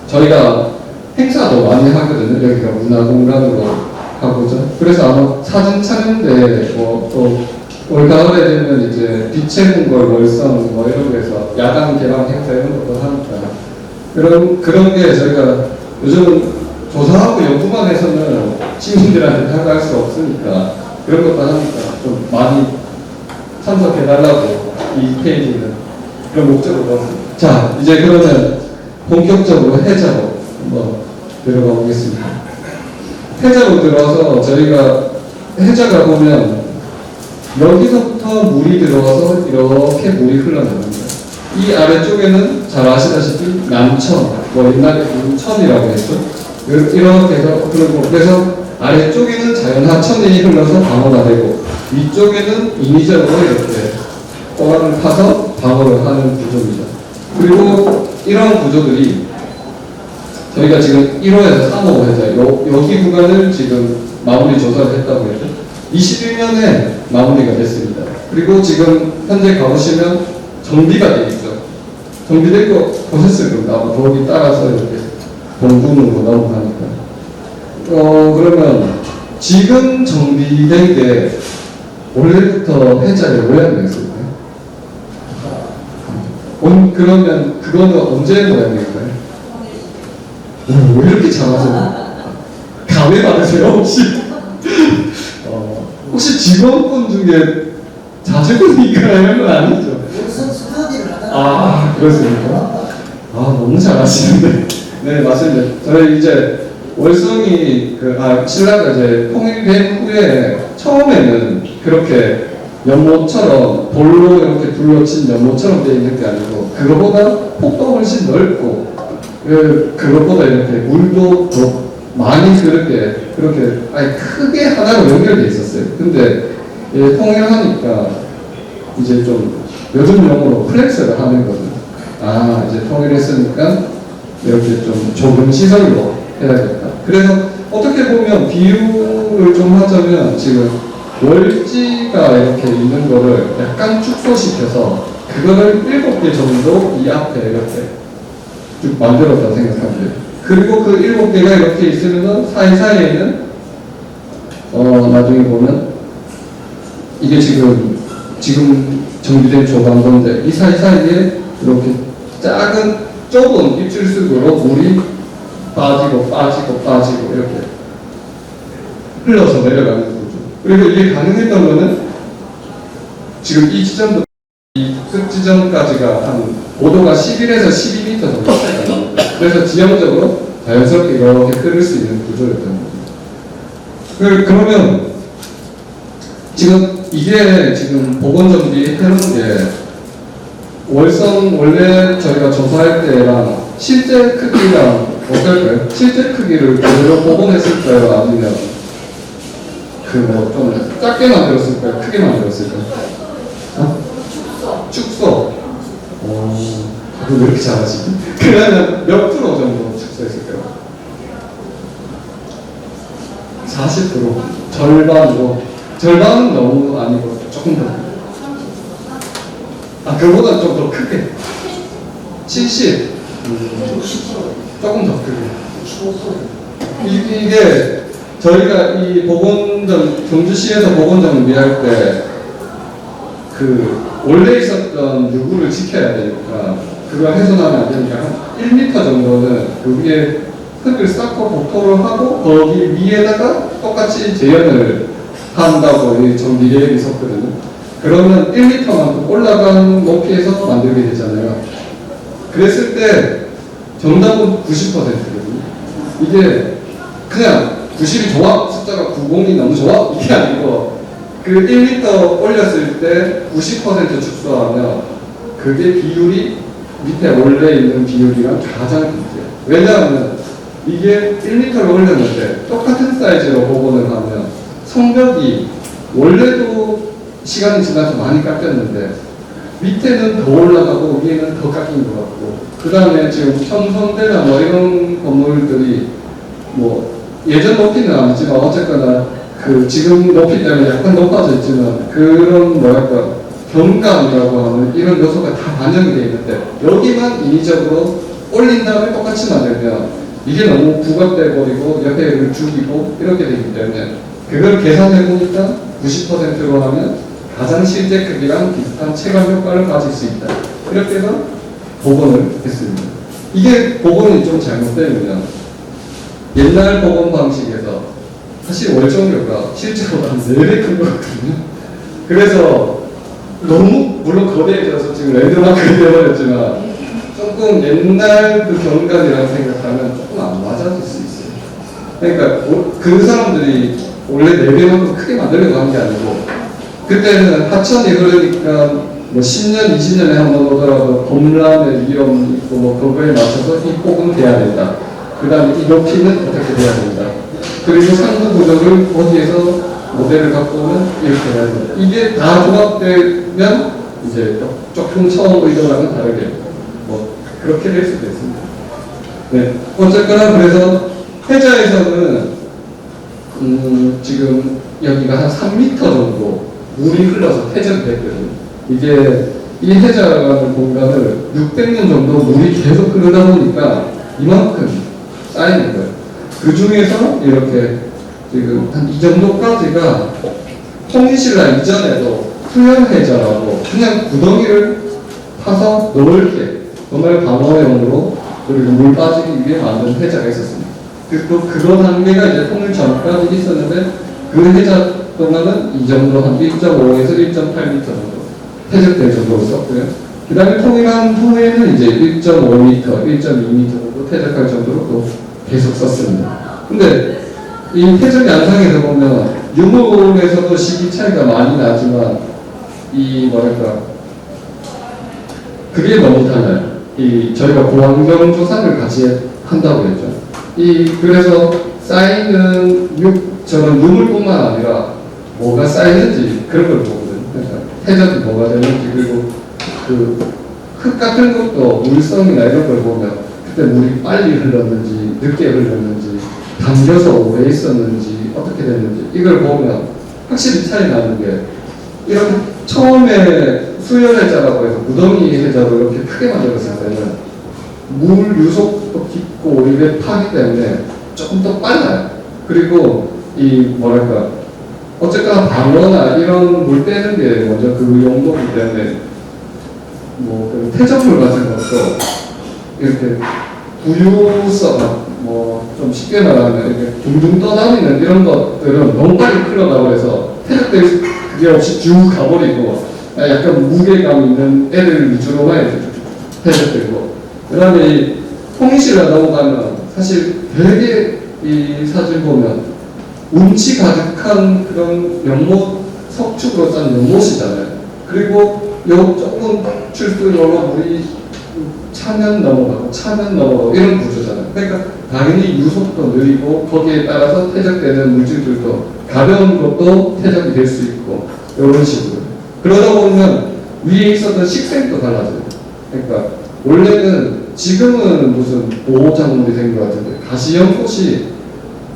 저희가 행사도 많이 하거든요. 여기가 문화공간으로 하고죠. 그래서 아마 사진 촬영대 뭐또 올가을에 되면 이제 빛의 궁궐 월성 뭐 이런 데서 야간 개방 행사 이런 것도 하니까 그런 게 저희가 요즘은 조사하고 연구만 해서는 시민들한테 다가갈 수 없으니까 그런 것도 하니까 좀 많이 참석해달라고 이 페이지는 그런 목적으로 넣었습니다. 자, 이제 그러면 본격적으로 해자로 한번 들어가 보겠습니다. 해자로 들어와서 저희가 해자가 보면 여기서부터 물이 들어와서 이렇게 물이 흘러나갑니다. 이 아래쪽에는 잘 아시다시피 남천, 뭐 옛날에 문천이라고 했죠. 이렇게 해서 그리고 그래서 아래쪽에는 자연하천이 흘러서 방어가 되고 위쪽에는 인위적으로 이렇게 또한을 파서 방어를 하는 구조입니다. 그리고 이런 구조들이 저희가 지금 1호에서 3호 해자 여기 구간을 지금 마무리 조사를 했다고 했죠. 21년에 마무리가 됐습니다. 그리고 지금 현재 가보시면 정비가 되어 있죠. 정비된 거 보셨을 겁니다. 아마 거기 따라서 이렇게 본군으로 넘어가니까. 그러면 지금 정비된 게 원래부터 해자의 모양이었을까요? 그러면 그거는 언제 모양일까요? 왜 이렇게 잘하세요? 감회 받으세요 혹시? 혹시 직원분 중에 자제분이니까 이런 건 아니죠? 아 그렇습니까? 아 너무 잘하시는데. 네 맞습니다. 저희 이제 월성이 신라가 이제 통일된 후에 처음에는 그렇게 연못처럼 돌로 이렇게 둘러친 연못처럼 되어 있는 게 아니고 그거보다 폭도 훨씬 넓고 그것보다 이렇게 물도 더 많이 그렇게 아니 크게 하나로 연결돼 있었어요. 근데 통일하니까 이제 좀 요즘 용어로 플렉스를 하는 거죠. 아 이제 통일했으니까 이렇게 좀 좁은 시설로 해야겠다. 그래서 어떻게 보면 비유를 좀 하자면 지금 월지가 이렇게 있는 거를 약간 축소시켜서 그거를 7개 정도 이 앞에 이렇게 쭉 만들었다고 생각하면 돼요. 그리고 그 7개가 이렇게 있으면 사이사이에는 나중에 보면 이게 지금 정비된 조강건데 이 사이사이에 이렇게 작은 좁은 입출식으로 물이 빠지고 이렇게 흘러서 내려가는 거죠. 그리고 이게 가능했던 거는 지금 이 지점부터 이 끝 지점까지가 한 고도가 11에서 12m 정도 차이가 납니다. 그래서 지형적으로 자연스럽게 이렇게 흐를 수 있는 구조였던 겁니다. 그러면 지금 이게 지금 보건정비 해놓은 게 월성 원래 저희가 조사할 때랑 실제 크기랑 어떨까요? 실제 크기를 그대로 복원했을까요? 아니면 좀 작게 만들었을까요? 크게 만들었을까요? 축소. 그거 왜 이렇게 잘하지? 그러면 몇 프로 정도 축소했을까요? 40%. 절반은 너무 아니고 조금 더. 그보다 좀 더 크게. 70. 조금 더 크게. 이게 저희가 이 보건점, 경주시에서 보건점을 일할 때 그 원래 있었던 요구를 지켜야 되니까 그걸 훼손하면 안 되니까 한 1m 정도는 그 위에 흙을 쌓고 복토를 하고 거기 위에다가 똑같이 재현을 한다고 이 정비 계획이 있었거든요. 그러면 1m만큼 올라간 높이에서 만들게 되잖아요. 그랬을 때 정답은 90%거든요. 이게 그냥 90이 좋아, 숫자가 90이 너무 좋아 이게 아니고 그 1m 올렸을 때 90% 축소하면 그게 비율이 밑에 원래 있는 비율이랑 가장 비슷해요. 왜냐하면 이게 1m를 올렸는데 똑같은 사이즈로 복원을 하면 성벽이 원래도 시간이 지나서 많이 깎였는데 밑에는 더 올라가고 위에는 더 깎인 것 같고 그 다음에 지금 청성대나 뭐 이런 건물들이 뭐 예전 높이는 아니지만 어쨌거나 그 지금 높이 때문에 약간 높아져 있지만 그런 뭐랄까 경감이라고 하는 이런 요소가 다 반영이 되어 있는데 여기만 인위적으로 올린 다음에 똑같이 만들면 이게 너무 부각돼 버리고 옆에를 죽이고 이렇게 되기 때문에 그걸 계산해 보니까 90%로 하면 가장 실제 크기랑 비슷한 체감 효과를 가질 수 있다. 이렇게 해서 복원을 했습니다. 이게 복원이 좀 잘못되면 옛날 복원 방식에서 사실 월정료가 실제로 한 4배 큰 거거든요. 그래서 너무 물론 거대해져서 지금 랜드마크가 되어버렸지만 조금 옛날 그 경관이라고 생각하면 조금 안 맞아질 수 있어요. 그러니까 그 사람들이 원래 4배만큼 크게 만들려고 한 게 아니고 그때는 하천이 흐르니까 뭐 10년, 20년에 한 번 오더라도 범람의 위험이 있고 뭐 그거에 맞춰서 이 폭은 돼야 된다. 그 다음에 이 높이는 어떻게 돼야 된다. 그리고 상부 구조를 어디에서 모델을 갖고 오면 이렇게 해야 된다. 이게 다 종합되면 이제 조금 처음 의도랑은 다르게 뭐 그렇게 될 수도 있습니다. 네. 어쨌거나 그래서 해자에서는 지금 여기가 한 3m 정도 물이 흘러서 퇴적이 됐거든요. 이게 이 해자라는 공간을 600년 정도 물이 계속 흐르다 보니까 이만큼 쌓이는 거예요. 그 중에서 이렇게 지금 한 이 정도까지가 통일신라 이전에도 투연해자라고 그냥 구덩이를 파서 넓게 정말 방어용으로 그리고 물 빠지기 위해 만든 해자가 있었습니다. 그리고 그런 한계가 이제 통일 전까지 있었는데 그 해자 동안은 이 정도 한 1.5에서 1.8m 정도 퇴적될 정도로 썼고요. 그 다음에 통일한 후에는 이제 1.5m, 1.2m 정도 퇴적할 정도로 또 계속 썼습니다. 근데 이 퇴적 양상에서 보면 유물에서도 시기 차이가 많이 나지만 이 뭐랄까 그게 너무 달라요. 이 저희가 고환경 조사를 같이 한다고 했죠. 그래서 쌓이는 저는 유물뿐만 아니라 뭐가 쌓이는지 그런 걸 보거든요. 그러니까 퇴적이 뭐가 되는지 그리고 그 흙 같은 것도 물성이나 이런 걸 보면 그때 물이 빨리 흘렀는지 늦게 흘렀는지 담겨서 오래 있었는지 어떻게 됐는지 이걸 보면 확실히 차이 나는 게 이렇게 처음에 수혈해자라고 해서 무더기 해자로 이렇게 크게 만들었을 때는 물 유속도 깊고 오히려 파기 때문에 조금 더 빨라요. 그리고 이 뭐랄까 어쨌거나 방어나 이런 물 빼는 게 먼저 그 용도이기 때문에 뭐 그 퇴적물 같은 것도 이렇게 부유성 뭐 좀 쉽게 말하면 이렇게 둥둥 떠다니는 이런 것들은 너무 빨리 흘러가고 해서 퇴적될 그게 없이 쭉 가버리고 약간 무게감 있는 애들 위주로만 퇴적되고 그 다음에 이 통일신라 넘어가면 사실 되게 이 사진 보면 운치 가득한 그런 연못 석축으로 짠 연못이잖아요. 그리고 요 조금 출수로 물이 차면 넘어가고 이런 구조잖아요. 그러니까 당연히 유속도 느리고 거기에 따라서 퇴적되는 물질들도 가벼운 것도 퇴적이 될 수 있고 이런 식으로 그러다 보면 위에 있었던 식생도 달라져요. 그러니까 원래는 지금은 무슨 보호작물이 된 것 같은데 가시연꽃이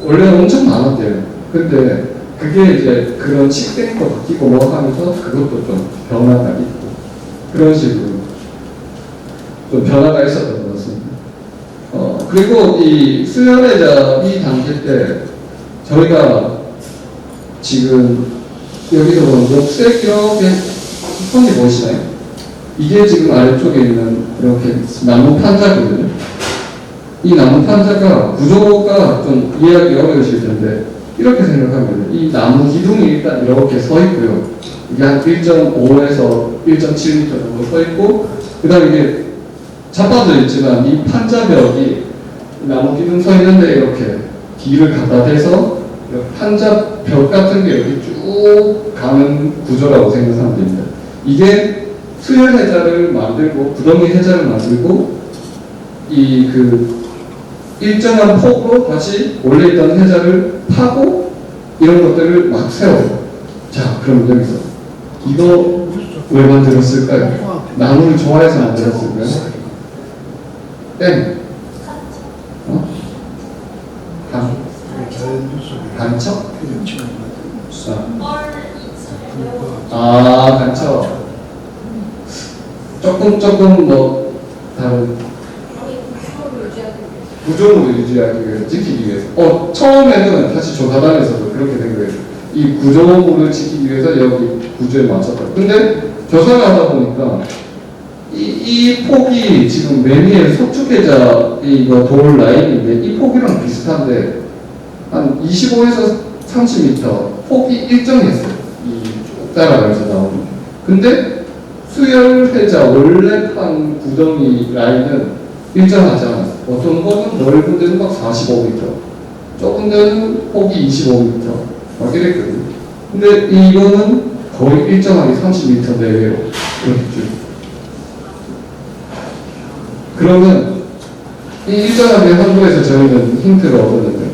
원래 엄청 많았대요. 근데 그게 이제 그런 식생도 바뀌고 뭐 하면서 그것도 좀 변화가 있고 그런 식으로 좀 변화가 있었던 것 같습니다. 그리고 이 수혈회자 이 단계 때 저희가 지금 여기서 보면 녹색 이렇게 손이 보이시나요? 이게 지금 아래쪽에 있는 이렇게 나무 판자거든요. 이 나무 판자가 구조가 좀 이해하기 어려우실 텐데 이렇게 생각하면 이 나무 기둥이 일단 이렇게 서 있고요. 이게 한 1.5에서 1.7m 정도 서 있고 그 다음에 이게 자빠져 있지만 이 판자벽이 나무 기둥 서 있는데 이렇게 뒤를 갖다 대서 판자벽 같은 게 이렇게 쭉 가는 구조라고 생각하면 됩니다. 이게 수혈 해자를 만들고 구덩이 해자를 만들고 이 그 일정한 폭으로 다시 원래 있던 해자를 파고 이런 것들을 막 세워요. 자, 그럼 여기서 이거 왜 만들었을까요? 나무를 좋아해서 만들었을까요? 땡. 간척? 간척. 조금 뭐 다른 구조물을 유지하기 위해서, 지키기 위해서. 처음에는 사실 조사단에서도 그렇게 된 거예요. 이 구조물을 지키기 위해서 여기 구조에 맞췄다. 근데 조사를 하다 보니까 이 폭이 지금 맨 위에 석축계자 이거 돌 라인인데 이 폭이랑 비슷한데 한 25에서 30m 폭이 일정했어요. 이 쭉 따라가면서 나오는. 근데 수혈회자 원래 판 구덩이 라인은 일정하지 않았어요. 어떤 거는 넓은 데는 막 45m, 좁은 데는 폭이 25m 막 이랬거든요. 근데 이거는 거의 일정하게 30m 내외로 이렇게 쭉. 그러면 이 일정하게 한 거에서 저희는 힌트를 얻었는데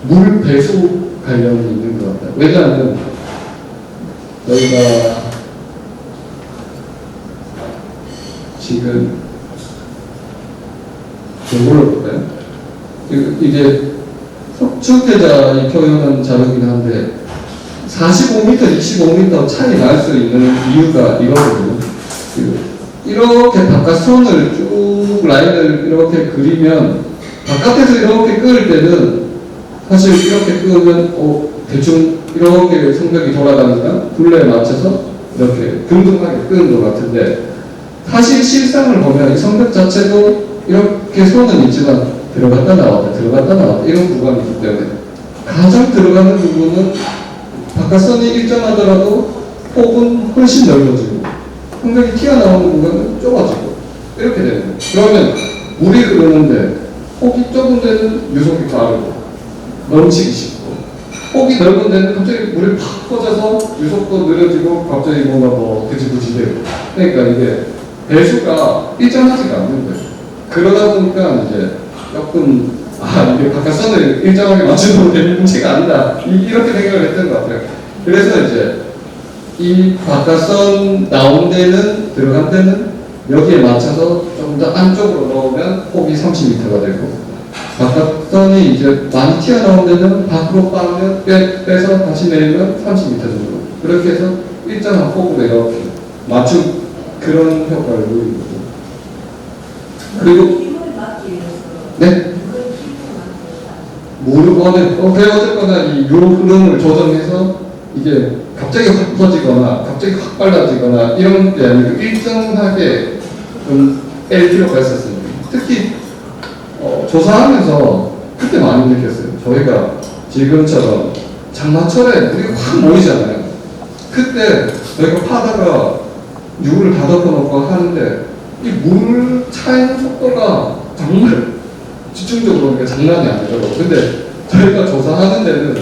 물 배수 관련이 있는 것 같아요. 왜냐하면 저희가 지금 이걸로 볼까요? 이게 석축계자의 표현한 자료이긴 한데 45m, 25m 차이 날 수 있는 이유가 이거거든요. 이렇게 바깥선을 쭉 라인을 이렇게 그리면 바깥에서 이렇게 끄을 때는 사실 이렇게 끄면 대충 이렇게 성벽이 돌아가니까 둘레에 맞춰서 이렇게 둥둥하게 끄는 것 같은데 사실 실상을 보면 이 성벽 자체도 이렇게 선은 있지만 들어갔다 나왔다 이런 구간이 있기 때문에 가장 들어가는 부분은 바깥선이 일정하더라도 폭은 훨씬 넓어지고 성벽이 튀어나오는 부분은 좁아지고 이렇게 되는 거예요. 그러면 물이 흐르는데 폭이 좁은 데는 유속이 빠르고 넘치기 쉽고 폭이 넓은 데는 갑자기 물이 팍 퍼져서 유속도 느려지고 갑자기 뭔가 뭐 그지부지되고 그러니까 이게 배수가 일정하지가 않는 거예요. 그러다 보니까 이제 조금 이게 바깥선을 일정하게 맞추는 게 문제가 아니다 이렇게 생각을 했던 것 같아요. 그래서 이제 이 바깥선 나온 데는 들어간 데는 여기에 맞춰서 좀 더 안쪽으로 넣으면 폭이 30m가 되고 바깥선이 이제 많이 튀어나온 데는 밖으로 빠면 빼서 다시 내리면 30m 정도 그렇게 해서 일정한 폭으로 이렇게 맞춘 그런 효과를 누리는 거죠. 그리고 네? 무릎원은 어쨌거나 이 요 흐름을 조정해서 이게 갑자기 확 퍼지거나 갑자기 확 빨라지거나 이런 게 아니고 일정하게 좀 뺄 필요가 있었습니다. 특히 조사하면서 그때 많이 느꼈어요. 저희가 지금처럼 장마철에 물이 확 모이잖아요. 그때 저희가 파다가 유를 다 덮어놓고 하는데 이 물 차이는 속도가 정말 집중적으로 그러니까 장난이 아니더라고요. 근데 저희가 조사하는 데는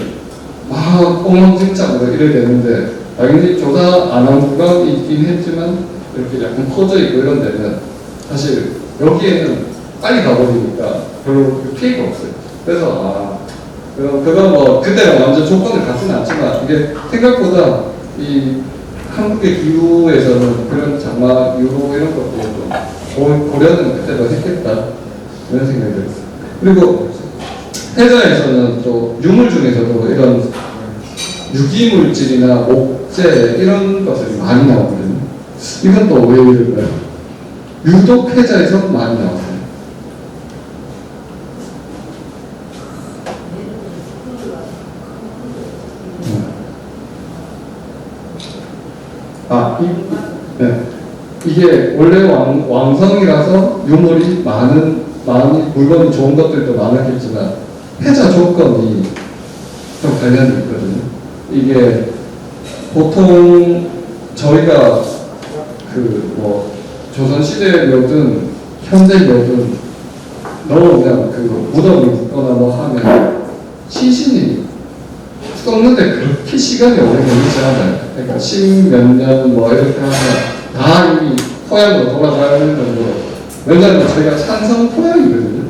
막 엉망진창으로 이래 되는데 당연히 조사 안 한 구간이 있긴 했지만 이렇게 약간 퍼져 있고 이런 데는 사실 여기에는 빨리 가버리니까 별로 피해가 없어요. 그래서 그건 뭐 그때랑 완전 조건을 갖지는 않지만 이게 생각보다 이 한국의 기후에서는 그런 장마 유로 이런 것들을 좀 고려는 그때도 했겠다 이런 생각이 들었어요. 그리고 해자에서는 또 유물 중에서도 이런 유기물질이나 목재 이런 것들이 많이 나오거든요. 이건 또 왜 이럴까요? 유독 패자에서 많이 나왔어요. 이게 원래 왕성이라서 유물이 많이 물건이 좋은 것들도 많았겠지만 패자 조건이 좀 관련이 있거든요. 이게 보통 저희가 그 뭐 조선 시대여든 현대여든 너무 그냥 그 무덤을 묻거나 뭐 하면 시신이 썩는데 그렇게 시간이 오래 걸리지 않아요. 그러니까 10몇 년 뭐 이렇게 하면 다 이미 토양으로 돌아가는 정도로. 왜냐하면 저희가 찬성 토양이거든요.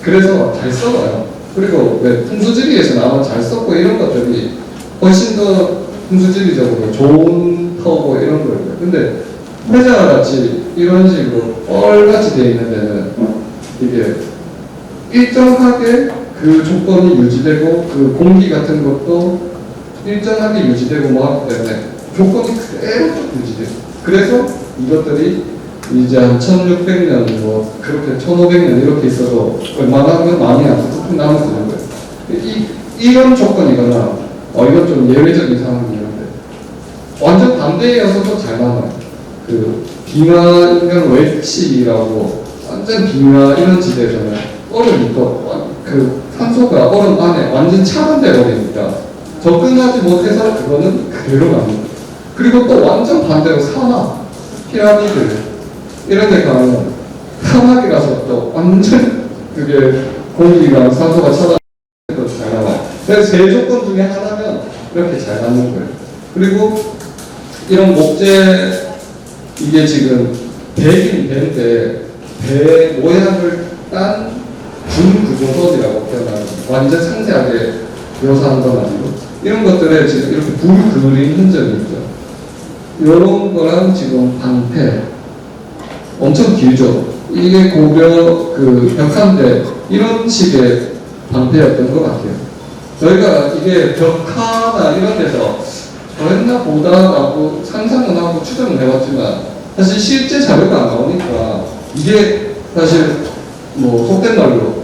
그래서 잘 썩어요. 그리고 왜 풍수지리에서 나온 잘 썩고 이런 것들이 훨씬 더 풍수지리적으로 좋은 터고 이런 거예요. 근데 회자와 같이 이런 식으로 뻘같이 되어 있는 데는 이게 일정하게 그 조건이 유지되고 그 공기 같은 것도 일정하게 유지되고 뭐 하기 때문에 조건이 그대로 쭉 유지돼요. 그래서 이것들이 이제 한 1600년 뭐 그렇게 1500년 이렇게 있어도 웬만하면 많이 안 뚝뚝 남아서 되는 거예요. 이런 조건이거나 이건 좀 예외적인 상황이었는데 완전 반대여서도 잘 남아요. 그 빙하 인간 웨치라고 완전 빙하 이런 지대에서는 얼음이 또 그 산소가 얼음 안에 완전 차단돼 버리니까 접근하지 못해서 그거는 그대로 갑니다. 그리고 또 완전 반대로 사막, 피라미드 이런 데 가면 사막이라서 또 완전 그게 공기랑 산소가 차단돼서 잘 나와요. 그래서 세 조건 중에 하나면 이렇게 잘 맞는 거예요. 그리고 이런 목재 이게 지금 배긴 배인데 배 모양을 딴 준구조선이라고 표현하는 완전 상세하게 묘사한 건 아니고 이런 것들에 지금 이렇게 불 그린 흔적이 있죠. 이런 거랑 지금 방패 엄청 길죠. 이게 고려 그 벽화인데 이런 식의 방패였던 것 같아요. 저희가 이게 벽화나 이런 데서 저랬나 보다라고 상상은 하고 추정은 해봤지만 사실 실제 자료가 안 나오니까 이게 사실 뭐 속된 말로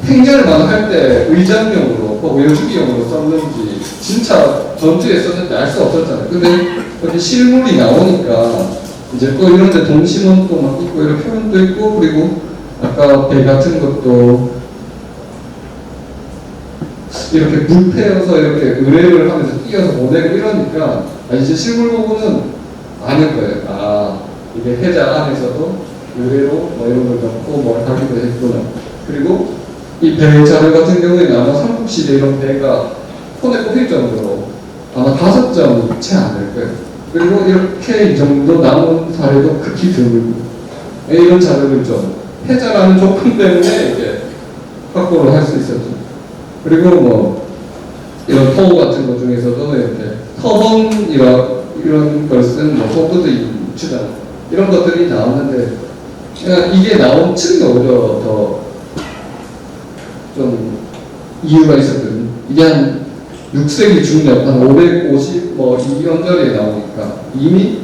행렬만 할 때 의장용으로 혹은 외주기용으로 썼는지 진짜 전투에 썼는지 알 수 없었잖아요. 근데 여기 실물이 나오니까 이제 또 이런 데 동심원도 막 있고 이런 표현도 있고 그리고 아까 배 같은 것도 이렇게 불태워서 이렇게 의뢰를 하면서 뛰어서 보내고 이러니까 이제 실물 보고는 아는 거예요. 아 이게 해자 안에서도 의뢰로 뭐 이런 걸 넣고 뭘 하기도 했구나. 그리고 이 배 자료 같은 경우에는 아마 삼국시대 이런 배가 손에 꼽힐 정도로 아마 5점 채 안 될 거예요. 그리고 이렇게 이 정도 남은 사례도 극히 드물고 이런 자료를 좀 해자라는 조건 때문에 이제 확보를 할 수 있었죠. 그리고 뭐 이런 토 같은 것 중에서도 이렇게 이런 걸 쓴 뭐 소부드 주장 이런 것들이 나왔는데 그러니까 이게 나온 층이 오히려 더 좀 이유가 있었거든요. 이게 한 6세기 중엽 한 550 뭐 이 언저리에 나오니까 이미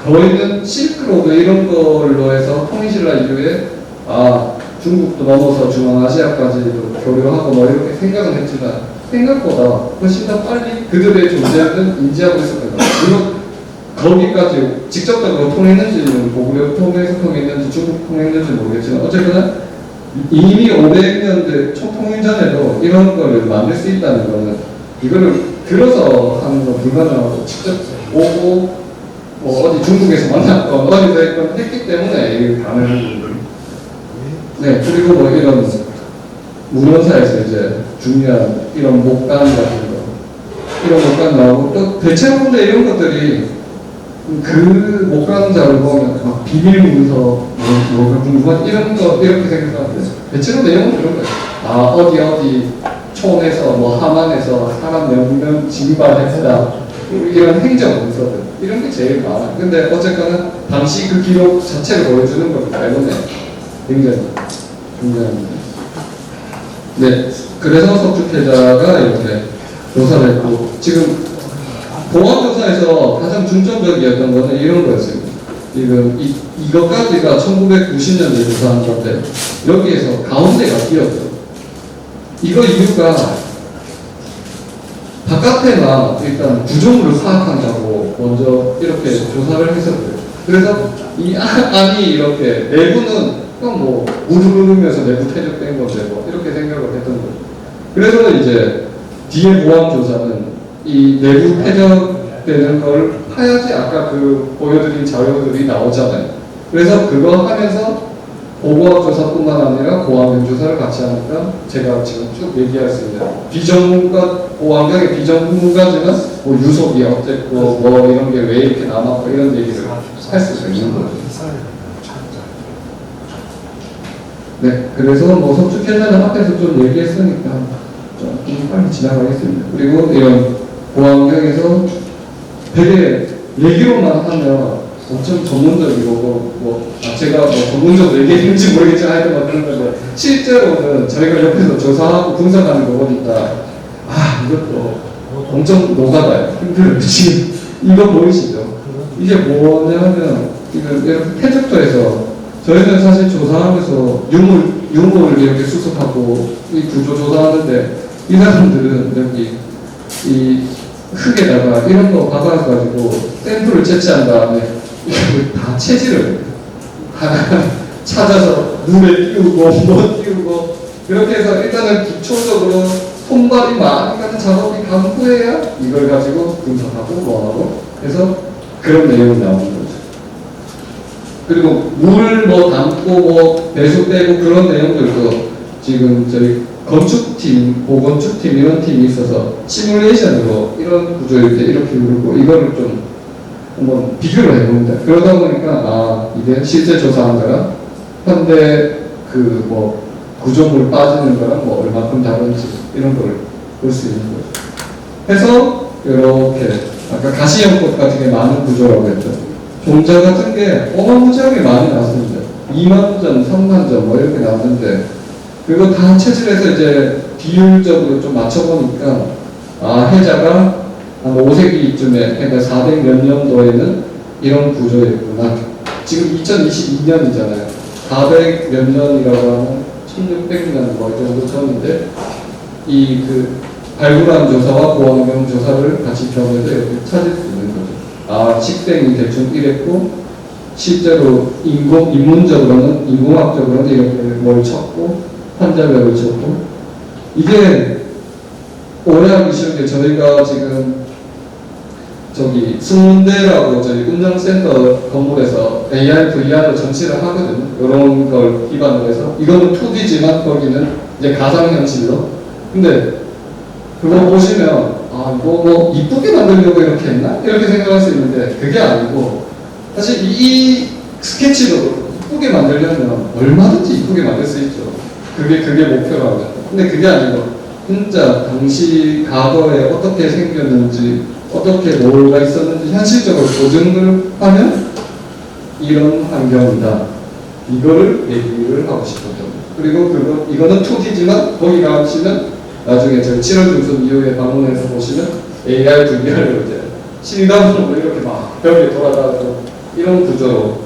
저희는 실크로드 이런 걸로 해서 통일신라 이후에 중국도 넘어서 중앙아시아까지도 교류하고 뭐 이렇게 생각은 했지만 생각보다 훨씬 더 빨리 그들의 존재를 인지하고 있었던 거예요. 물론 거기까지 직접적으로 통했는지는 고구려 통해서 통했는지 중국 통했는지 모르겠지만 어쨌거나 이미 500년대 초통일 전에도 이런 거를 만들 수 있다는 거는 이거를 들어서 하는 건 불가능하고 직접 오고 뭐 어디 중국에서 만났건 어디서 했건 했기 때문에 이게 가능한 거예요. 네, 그리고 뭐 이런 문헌사에서 이제 중요한 이런 목간 같은 거 이런 목간 나오고 또 대체로 근데 이런 것들이 그 목간자를 보면 막 비밀 문서 뭐 궁금한 이런 거 이렇게 생각하는데 대체로 내용은 그런 거예요. 어디 촌에서 뭐 하만에서 사람 몇명 징발했다 이런 행정 문서들 이런 게 제일 많아요. 근데 어쨌거나 당시 그 기록 자체를 보여주는 거기 때문에 굉장히 중요합니다. 네, 그래서 석주패자가 이렇게 조사를 했고 지금 봉합조사에서 가장 중점적이었던 것은 이런 거였습니다. 지금 이것까지가 1990년대 조사한 건데 여기에서 가운데가 띄었죠. 이거 이유가 바깥에만 일단 구조물을 파악한다고 먼저 이렇게 조사를 했었고요. 그래서 이 안이 이렇게 내부는 그냥 뭐 우르르면서 내부 퇴적된 건데 뭐 이렇게 생각을 했던 거죠. 그래서 이제 뒤에 보안 조사는 이 내부 퇴적되는 걸 파야지 아까 그 보여드린 자료들이 나오잖아요. 그래서 그거 하면서 보고학 조사뿐만 아니라 고환경 조사를 같이 하니까 제가 지금 쭉 얘기할 수 있는 비전문가, 고환경의 비전문가지만 뭐 유속이 어땠고 뭐 이런 게 왜 이렇게 남았고 이런 얘기를 할 수 있는 거죠. 네, 그래서 뭐 석축회사는 앞에서 좀 얘기했으니까 좀 빨리 지나가겠습니다. 그리고 이런 고환경에서 되게 얘기로만 하면 엄청 전문적이고 제가 뭐 전문적으로 얘기했는지 모르겠지만 하여튼 그런 건데 실제로는 저희가 옆에서 조사하고 분석하는 거 보니까 이것도 엄청 노가다요. 힘들어요. 지금 이거 보이시죠? 이게 뭐냐면 지금 이렇게 퇴적도에서 저희는 사실 조사하면서 유물을 이렇게 수습하고 이 구조 조사하는데 이 사람들은 여기 이 흙에다가 이런 거 박아가지고 샘플을 채취한 다음에 이걸 다 체질을 찾아서 물에 띄우고 뭐 띄우고 그렇게 해서 일단은 기초적으로 손발이 많이 가는 작업이 간 후에야 이걸 가지고 분석하고 뭐하고 해서 그런 내용이 나오는 거죠. 그리고 물 뭐 담고 뭐 배수 빼고 그런 내용들도 지금 저희 건축팀, 보건축팀 이런 팀이 있어서 시뮬레이션으로 이런 구조 이렇게 누르고 이거를 좀 한번 비교를 해봅니다. 그러다 보니까 이게 실제 조사한 거랑 현대 그 뭐 구조물 빠지는 거랑 뭐 얼마큼 다른지 이런 걸 볼 수 있는 거죠. 해서 이렇게 아까 가시연꽃 같은 게 많은 구조라고 했죠. 종자 같은 게 어마무지하게 많이 나왔습니다. 2만 점, 3만 점 뭐 이렇게 나왔는데 그리고 다 체질해서 이제 비율적으로 좀 맞춰보니까 해자가 한 5세기쯤에 그러니까 400 몇 년도에는 이런 구조였구나. 지금 2022년이잖아요. 400 몇 년이라고 하면 1600년 뭐 이 정도 전인데 이 그 발굴한 조사와 고환경 조사를 같이 병해서 이렇게 찾을 수 있는 거죠. 식생이 대충 이랬고 실제로 인문적으로는 인공학적으로는 이렇게 뭘 쳤고 환자별을 쳤고 이게 오해하기 쉬운 게 저희가 지금 저기 승문대라고 저희 운영센터 건물에서 AR, VR로 전시를 하거든요. 이런 걸 기반으로 해서 이거는 2D지만 거기는 이제 가상현실로. 근데 그거 보시면 이거 뭐 이쁘게 만들려고 이렇게 했나? 이렇게 생각할 수 있는데 그게 아니고 사실 이 스케치로 이쁘게 만들려면 얼마든지 이쁘게 만들 수 있죠. 그게 목표라면. 근데 그게 아니고 진짜 당시 과거에 어떻게 생겼는지 어떻게 뭐가 있었는지 현실적으로 보증을 하면 이런 환경이다. 이거를 얘기를 하고 싶었던. 그리고 이거는 2D지만 거기 가시면 나중에 저희 7월 중순 이후에 방문해서 보시면 AR, VR로 이제 실감으로 이렇게 막 벽에 돌아가고 이런 구조로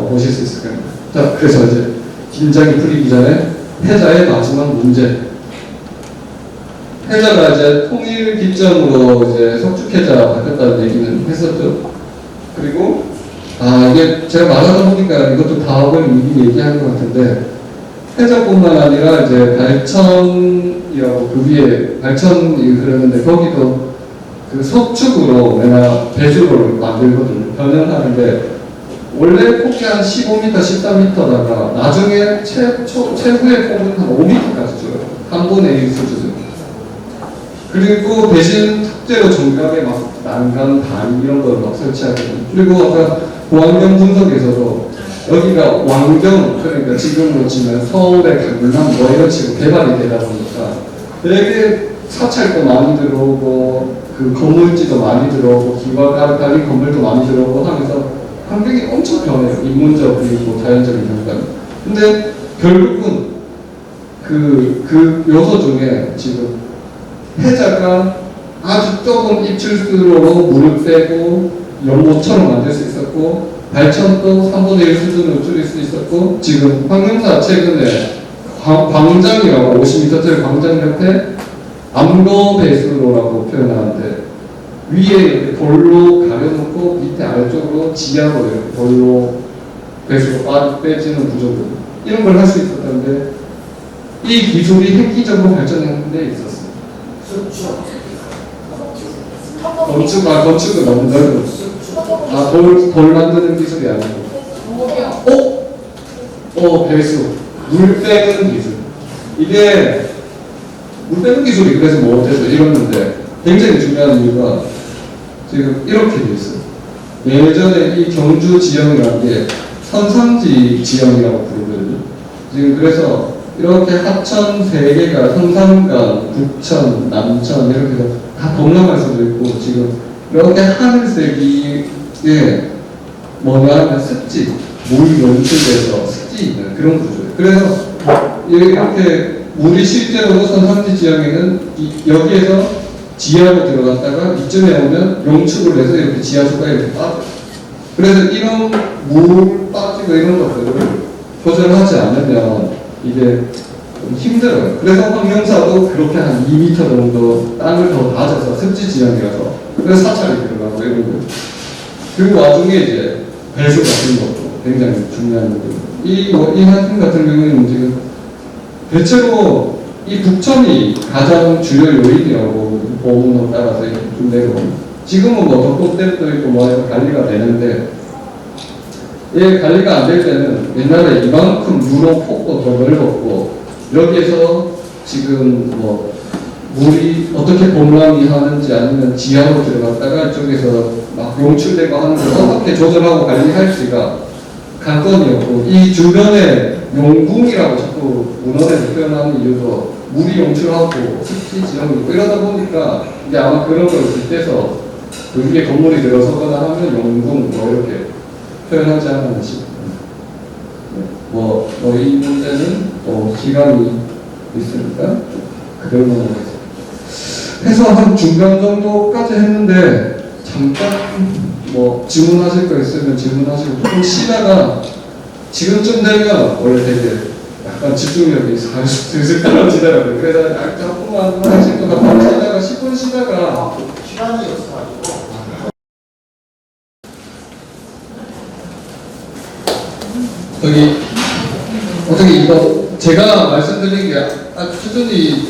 보실 수 있을 겁니다. 자, 그래서 이제 긴장이 풀리기 전에 해자의 마지막 문제. 해자가 이제 통일 기점으로 이제 석축해자 바뀌었다는 얘기는 했었죠. 그리고 이게 제가 말하다 보니까 이것도 다음을 미리 얘기한 것 같은데 해자뿐만 아니라 이제 발천이라고 그 위에 발천이 그러는데 거기도 그 석축으로 내가 배주로를 만들거든요. 변형하는데 원래 폭이 한 15m, 13m다가 나중에 최후의 폭은 한 5m까지 줘요. 한 번에 1 수준. 그리고 대신 특제로 정각에 막 난간, 다리 이런 걸 막 설치하거든요. 그리고 아까 고환경 분석에서도 여기가 왕경, 그러니까 지금으로 치면 서울의 강남 뭐 이런 식으로 개발이 되다 보니까 되게 사찰도 많이 들어오고 그 건물지도 많이 들어오고 기와가리 건물도 많이 들어오고 하면서 환경이 엄청 변해요. 인문적 그리고 자연적인 경우는. 근데 결국은 그 요소 중에 지금 해자가 아주 조금 입출수로 물을 빼고 연못처럼 만들 수 있었고 발전도 3분의 1 수준으로 줄일 수 있었고, 지금 황명사 최근에 광장이라고 50m짜리 광장 옆에 암로 배수로라고 표현하는데, 위에 이렇게 돌로 가려놓고 밑에 아래쪽으로 지하로 이렇게 돌로 배수로 빼지는 구조거든요. 이런 걸 할 수 있었는데, 이 기술이 획기적으로 발전한 데 있었어요. 건축은 너무 넓었어. 돌 만드는 기술이 아니고. 배수. 물 빼는 기술. 이게, 물 빼는 기술이 그래서 뭐 어때서 이러는데, 굉장히 중요한 이유가 지금 이렇게 돼 있어요. 예전에 이 경주 지형이라는 게 선상지 지형이라고 부르거든요. 지금 그래서 이렇게 하천 3개가 성산강, 북천, 남천 이렇게 해서 다 동남아에 수도 있고, 지금 이렇게 하늘색이 뭐냐 하면 습지, 물이 연출돼서 습지 있는 그런 구조예요. 그래서 이렇게 물이 실제로 선상지 지형에는 여기에서 지하로 들어갔다가 이쯤에 오면 용축을 해서 이렇게 지하수가 이렇게 빠져요. 그래서 이런 물 빠지고 이런 것들을 조절하지 않으면 이게 좀 힘들어요. 그래서 황명사도 그렇게 한 2m 정도 땅을 더 다져서 습지 지형이라서 그래서 사찰이 들어가고 이런 거예요. 그 와중에 이제 배수 같은 것도 굉장히 중요한 거고요. 이 하튼 같은 경우에는 지금 대체로 이 북천이 가장 주요 요인이라고 보문에 따라서 좀 내려옵니다. 지금은 뭐 덕곡댐도 있고 뭐 해서 관리가 되는데, 관리가 안 될 때는 옛날에 이만큼 유로 폭도 더 넓었고, 여기에서 지금 뭐 물이 어떻게 범람이 하는지 아니면 지하로 들어갔다가 이쪽에서 막 용출되고 하는 걸 어떻게 조절하고 관리할지가 관건이었고, 이 주변에 용궁이라고 자꾸 문헌에서 표현하는 이유도 물이 용출하고 습지 지형이 있고 이러다 보니까 이제 아마 그런 걸 빗대서 위에 건물이 들어서거나 하면 용궁 뭐 이렇게 표현하지 않았나 싶습니다. 이 문제는 시간이 있으니까 그대로 넘어가겠습니다. 해서 한 중간 정도까지 했는데, 잠깐 질문하실 거 있으면 질문하시고 조금 쉬다가 지금쯤 되면 원래 되게 약간 집중력이 슬슬 떨어지더라고요. 그래서 조금만 하실 것 같아요. 쉬다가 10분 쉬다가 시간이 없어가지고. 어떻게 이거 제가 말씀드린 게 수준이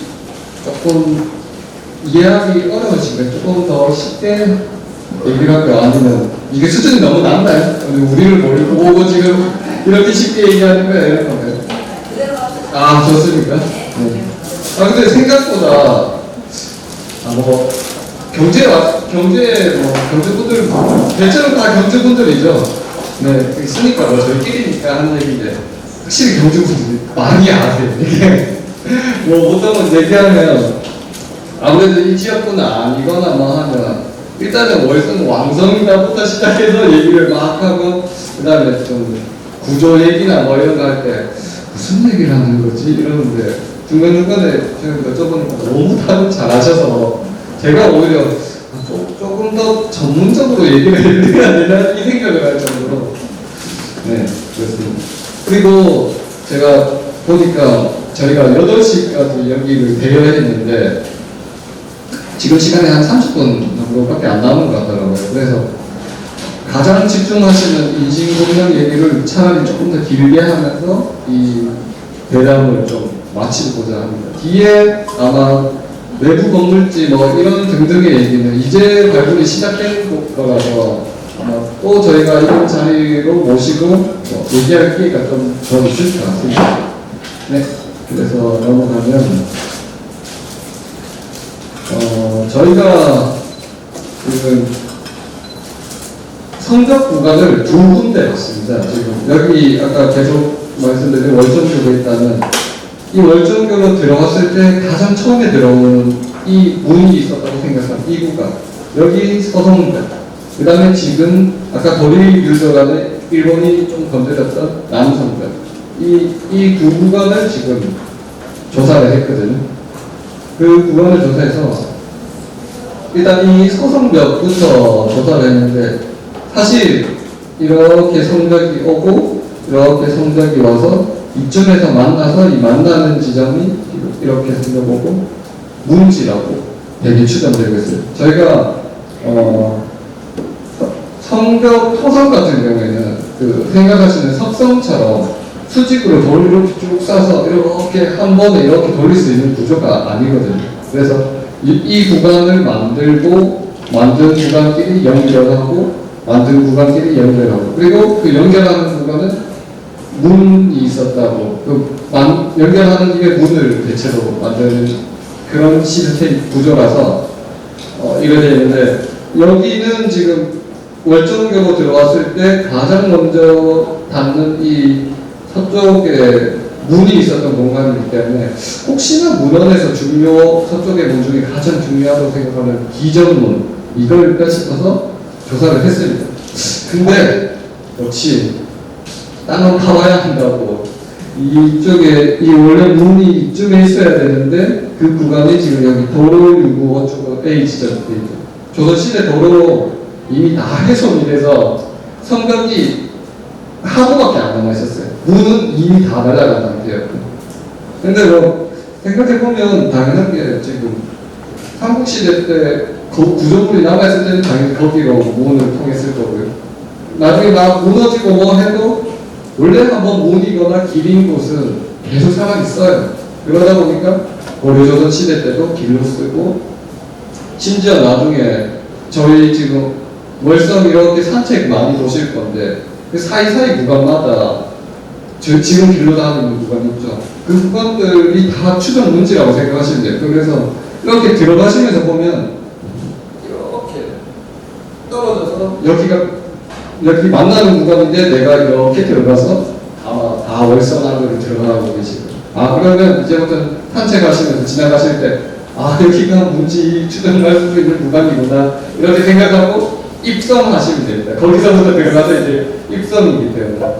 조금 이해하기 어려우신가요? 조금 더 쉽게 얘기를 할까요? 아니면 이게 수준이 너무 낮나요? 우리를 모르고 보고 지금 이렇게 쉽게 얘기하는 거야 이런 건가요? 좋습니까? 네. 근데 생각보다 경제분들 대체로 다 경제분들이죠. 네, 있으니까 저희끼리니까 하는 얘기인데 확실히 경제분들이 많이 아세요. 이게 보통은 얘기하면 아무래도 이 지역구는 아니거나 하면 일단은 월성 왕성이다부터 시작해서 얘기를 막 하고, 그 다음에 좀 구조 얘기나 이런 거 할 때 무슨 얘기를 하는 거지 이러는데 중간중간에 제가 여쭤보니까 너무 다들 잘하셔서 제가 오히려 조금 더 전문적으로 얘기를 해야 되나 이 생각을 할 정도로. 네, 그렇습니다. 그리고 제가 보니까 저희가 8시까지 여기를 대여했는데 지금 시간이 한 30분 정도밖에 안 남은 것 같더라고요. 그래서 가장 집중하시는 인신공명 얘기를 차라리 조금 더 길게 하면서 이 대담을 좀 마치고자 합니다. 뒤에 아마 외부 건물지 이런 등등의 얘기는 이제 발굴이 시작된 거라서 아마 또 저희가 이런 자리로 모시고 얘기할 기회가 좀 더 있을 것 같습니다. 네, 그래서 넘어가면 저희가 지금 성적 구간을 2군데 했습니다. 지금 여기 아까 계속 말씀드린 월정교로 있다는 이 월정교로 들어갔을 때 가장 처음에 들어오는 이 문이 있었다고 생각합니다. 이 구간. 여기 서성대. 그 다음에 지금 아까 도리 유저간에 일본이 좀 건드렸던 남성대. 이 두 구간을 지금 조사를 했거든요. 그 구간을 조사해서 일단 이 소성벽부터 조사를 했는데 사실 이렇게 성벽이 오고 이렇게 성벽이 와서 이쯤에서 만나서 이 만나는 지점이 이렇게 성벽 오고 문지라고 대개 추정되고 있어요. 저희가 성벽 토성 같은 경우에는 그 생각하시는 석성처럼 수직으로 돌을 이렇게 쭉 싸서 이렇게 한 번에 이렇게 돌릴 수 있는 구조가 아니거든요. 그래서 이 구간을 만들고 만든 구간끼리 연결하고 만든 구간끼리 연결하고 그리고 그 연결하는 구간은 문이 있었다고 연결하는 입에 문을 대체로 만드는 그런 시스템 구조라서 이렇게 되는데 여기는 지금 월정교로 들어왔을 때 가장 먼저 닿는 이 서쪽에 문이 있었던 공간이기 때문에 혹시나 문헌에서 서쪽의 문 중에 가장 중요하다고 생각하는 기정문 이걸까 싶어서 조사를 했습니다. 근데 역시 땅을 파봐야 한다고 이쪽에 이 원래 문이 이쯤에 있어야 되는데 그 구간이 지금 여기 도로 695 쪽 A 지점에 있죠. 조선시대 도로로 이미 다 훼손이 돼서 성벽이 하고밖에 안 남아있었어요. 문은 이미 다 날아간 상태였고. 근데 뭐 생각해보면 당연한 게 지금 삼국시대 때 구조물이 남아있을 때는 당연히 거기로 문을 통했을 거고요. 나중에 무너지고 뭐 해도 원래 한번 문이거나 길인 곳은 계속 살아있어요. 그러다 보니까 고려조선 시대 때도 길로 쓰고 심지어 나중에 저희 지금 월성 이렇게 산책 많이 도실 건데 그 사이사이 구간마다 지금 길로 다니는 구간 있죠. 그 구간들이 다 추정 문지라고 생각하시면 돼요. 그래서 이렇게 들어가시면서 보면 이렇게 떨어져서 여기 만나는 구간인데 내가 이렇게 들어가서 아마 다 월성 안으로 들어가고 계시고 그러면 이제부터 산책하시면서 지나가실 때 여기가 문지 추정할 수 있는 구간이구나 이렇게 생각하고 입성하시면 됩니다. 거기서부터 들어가서 이제 입성이기 때문에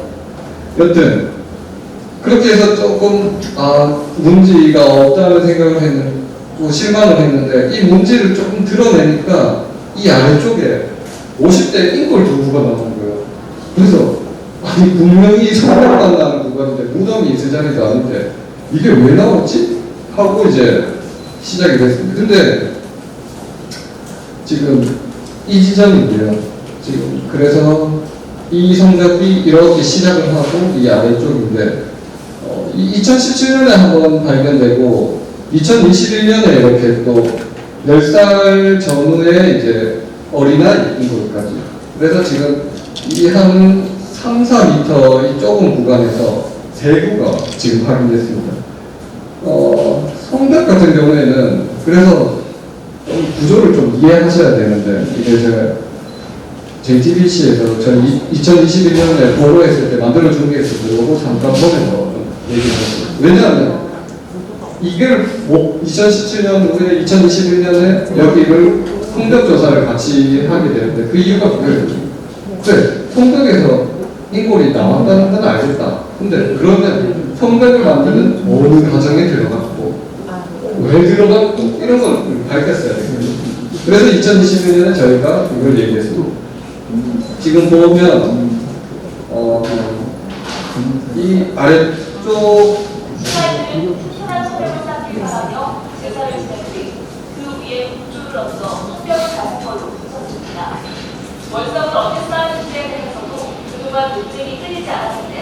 여튼 그렇게 해서 조금 문지가 없다는 생각을 했는데 실망을 했는데 이 문지를 조금 드러내니까 이 아래쪽에 50대 인골 두부가 나오는 거예요. 그래서 분명히 성벽만 나는 구간인데 무덤이 있을 자리도 아닌데 이게 왜 나왔지? 하고 이제 시작이 됐습니다. 근데 지금 이 지점인데요. 지금 그래서 이 성벽이 이렇게 시작을 하고 이 아래쪽인데 2017년에 한번 발견되고 2021년에 이렇게 또 10살 전후에 이제 어린아이 인구까지. 그래서 지금 이 한 3, 4m 이 좁은 구간에서 3구가 지금 확인됐습니다. 성벽 같은 경우에는 그래서 좀 구조를 좀 이해하셔야 되는데 이게 제가 JTBC에서 저희 2021년에 보고했을 때 만들어 준 게 있어서 이거 잠깐 보면서 얘기를 했어요. 왜냐하면 이걸 2017년 후에 2021년에 여기를 성벽 조사를 같이 하게 되는데 그 이유가 그거예요. 그래, 성벽에서 인골이 나왔다는 건 알겠다. 근데 그러면 성벽을 만드는 어느 과정에 들어갔고 왜 들어갔고 이런 걸 밝혔어야 돼요. 그래서 2021년에 저희가 이걸 얘기했습니다. 지금 보면 이 아래쪽 신하들은 편한 성벽을 쌓기 바라며 제사를 지내고 그 위에 국주를 얹어 성벽을 다진 걸로 부서집니다. 월성을 어떻게 쌓았는지에 대해서도 그동안 논쟁이 끊이지 않았는데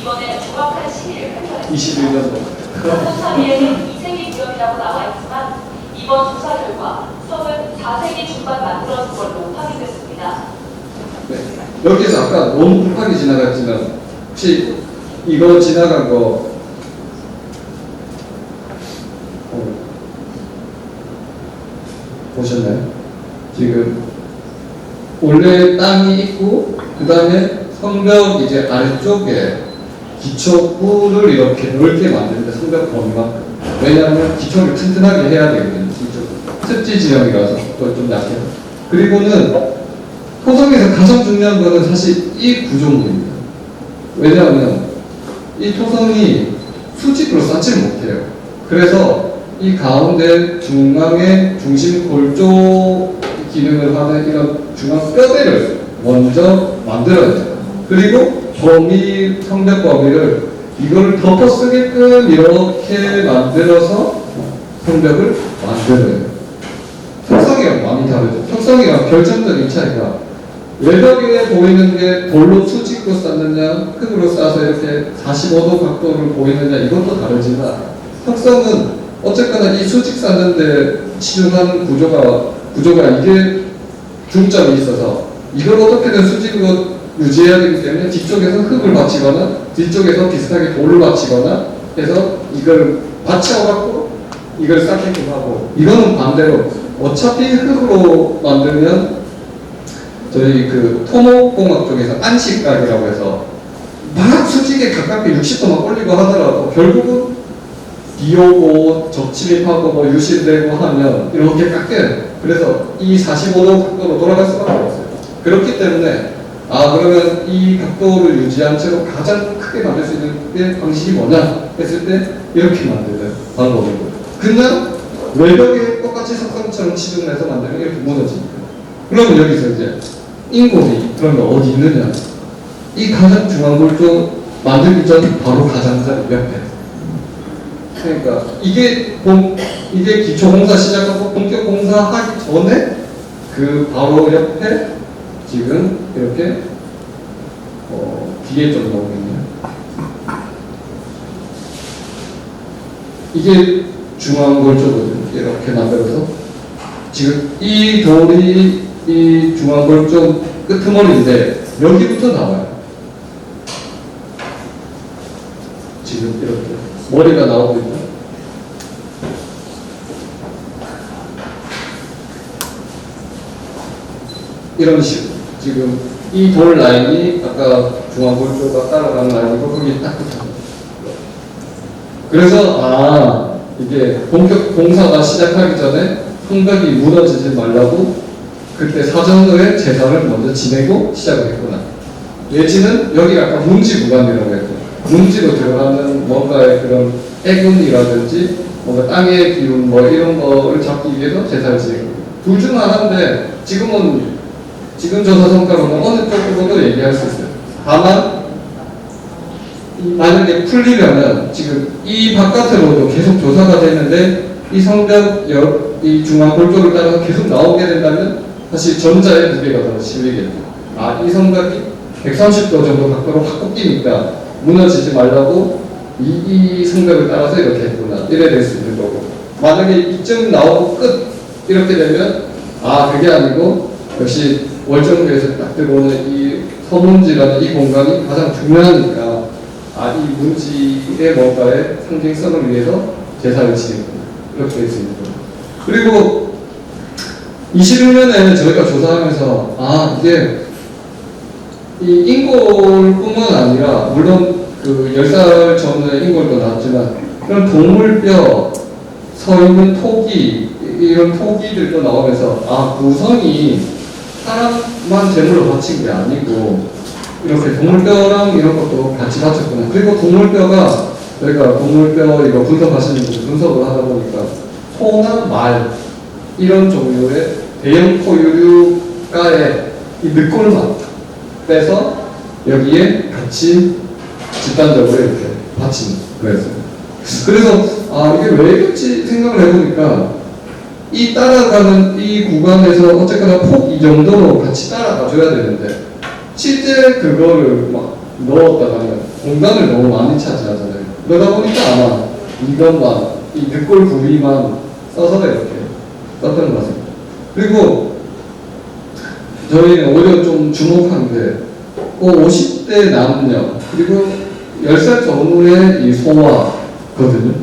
이번에 정확한 시기를 밝혀냈습니다. 21년 조사 위에는 2세기 구역이라고 나와 있지만 이번 조사 결과 성은 4세기 중반 만들어진 걸로 확인됐습니다. 네. 여기서 아까 너무 급하게 지나갔지만 혹시 이거 지나간 거 보셨나요? 지금 원래 땅이 있고 그 다음에 성벽 이제 아래쪽에 기초부를 이렇게 넓게 만드는데 성벽 범위만큼 왜냐하면 기초를 튼튼하게 해야 되거든요. 습지 지형이라서 또 좀 약해요. 그리고는 토성에서 가장 중요한 거는 사실 이 구조물입니다. 왜냐하면 이 토성이 수직으로 쌓지 못해요. 그래서 이 가운데 중앙의 중심 골조 기능을 하는 이런 중앙 뼈대를 먼저 만들어야 돼요. 그리고 범위, 성벽 범위를 이거를 덮어쓰게끔 이렇게 만들어서 성벽을 만들어요. 석성이랑 많이 다르죠. 석성이랑 결정적인 차이가 외벽에 보이는 게 돌로 수직으로 쌓느냐, 흙으로 쌓아서 이렇게 45도 각도를 보이느냐, 이것도 다르지만 석성은 어쨌거나 이 수직 쌓는데 치중하는 구조가 이게 중점이 있어서 이걸 어떻게든 수직으로 유지해야 되기 때문에 뒤쪽에서 흙을 받치거나 뒤쪽에서 비슷하게 돌을 받치거나 해서 이걸 받쳐갖고 이걸 쌓게끔 하고, 이거는 반대로 어차피 흙으로 만들면 저희 그 토목공학 쪽에서 안식각이라고 해서 막 수직에 가깝게 60도만 올리고 하더라도 결국은 비 오고 적침입하고 뭐 유실되고 하면 이렇게 깎여요. 그래서 이 45도 각도로 돌아갈 수밖에 없어요. 그렇기 때문에 그러면 이 각도를 유지한 채로 가장 크게 만들 수 있는 게 방식이 뭐냐 했을 때 이렇게 만드는 방법이고, 그냥 외벽에 똑같이 석성처럼 치중해서 만들면 이렇게 무너집니다. 그러면 여기서 이제 인골이 그러면 어디 있느냐? 이 가장 중앙 골조 만들기 전 바로 가장자리 옆에. 그러니까 이게 기초 공사 시작하고 본격 공사하기 전에 그 바로 옆에 지금 이렇게 뒤에 좀 나오겠네요. 이게 중앙 골조거든요. 이렇게 만들어서 지금 이 돌이 이 중앙 골조 끄트머리인데 여기부터 나와요. 지금 이렇게 머리가 나오고 있죠. 이런 식으로 지금 이 돌 라인이 아까 중앙 골조가 따라가는 라인이고 거기 딱 붙어요. 그래서 이게 본격 공사가 시작하기 전에 성벽이 무너지지 말라고 그때 사전에 제사를 먼저 지내고 시작을 했구나. 내지는 여기가 아까 문지 구간이라고 했고, 문지로 들어가는 뭔가의 그런 해군이라든지 뭔가 땅의 기운 뭐 이런 거를 잡기 위해서 제사를 지내고, 둘 중 하나인데 지금 조사 성과로는 어느 쪽으로도 얘기할 수 있어요. 다만 만약에 풀리면은 지금 이 바깥으로도 계속 조사가 되는데 이 성벽 이 중앙 골조를 따라서 계속 나오게 된다면 사실 전자의 무게가 더 실리겠죠. 이 성벽이 130도 정도 각도로 확 꺾이니까 무너지지 말라고 이 성벽을 따라서 이렇게 했구나. 이래 될 수 있는 거고, 만약에 이쯤 나오고 끝 이렇게 되면 그게 아니고 역시 월정교에서 딱 들어오는 이 서문지라는 이 공간이 가장 중요하니까 이 문지의 뭔가의 상징성을 위해서 제사를 지냈구나. 이렇게 될 수 있는 거예요. 그리고 21년에 저희가 조사하면서 이게 이 인골뿐만 아니라 물론 그 10살 전에 인골도 나왔지만 그런 동물뼈, 서 있는 토기 이런 토기들도 나오면서 구성이 사람만 제물로 바친 게 아니고 이렇게 동물뼈랑 이런 것도 같이 바쳤구나. 그리고 동물뼈가 저희가 동물뼈 이거 분석하시는 분들 분석을 하다 보니까 소나 말 이런 종류의 대형 포유류가의 이 늑골만 빼서 여기에 같이 집단적으로 이렇게 바친 거였어요. 그래서 이게 왜 그렇지 생각을 해보니까 이 따라가는 이 구간에서 어쨌거나 폭 이 정도로 같이 따라가 줘야 되는데 실제 그거를 막 넣었다가는 공간을 너무 많이 차지하잖아요. 그러다 보니까 아마 이것만 이 늑골 부위만 써서 이렇게 썼던 것 같습니다. 그리고 저희는 오히려 좀 주목한 게 50대 남녀 그리고 10살 전후의 이 소화거든요.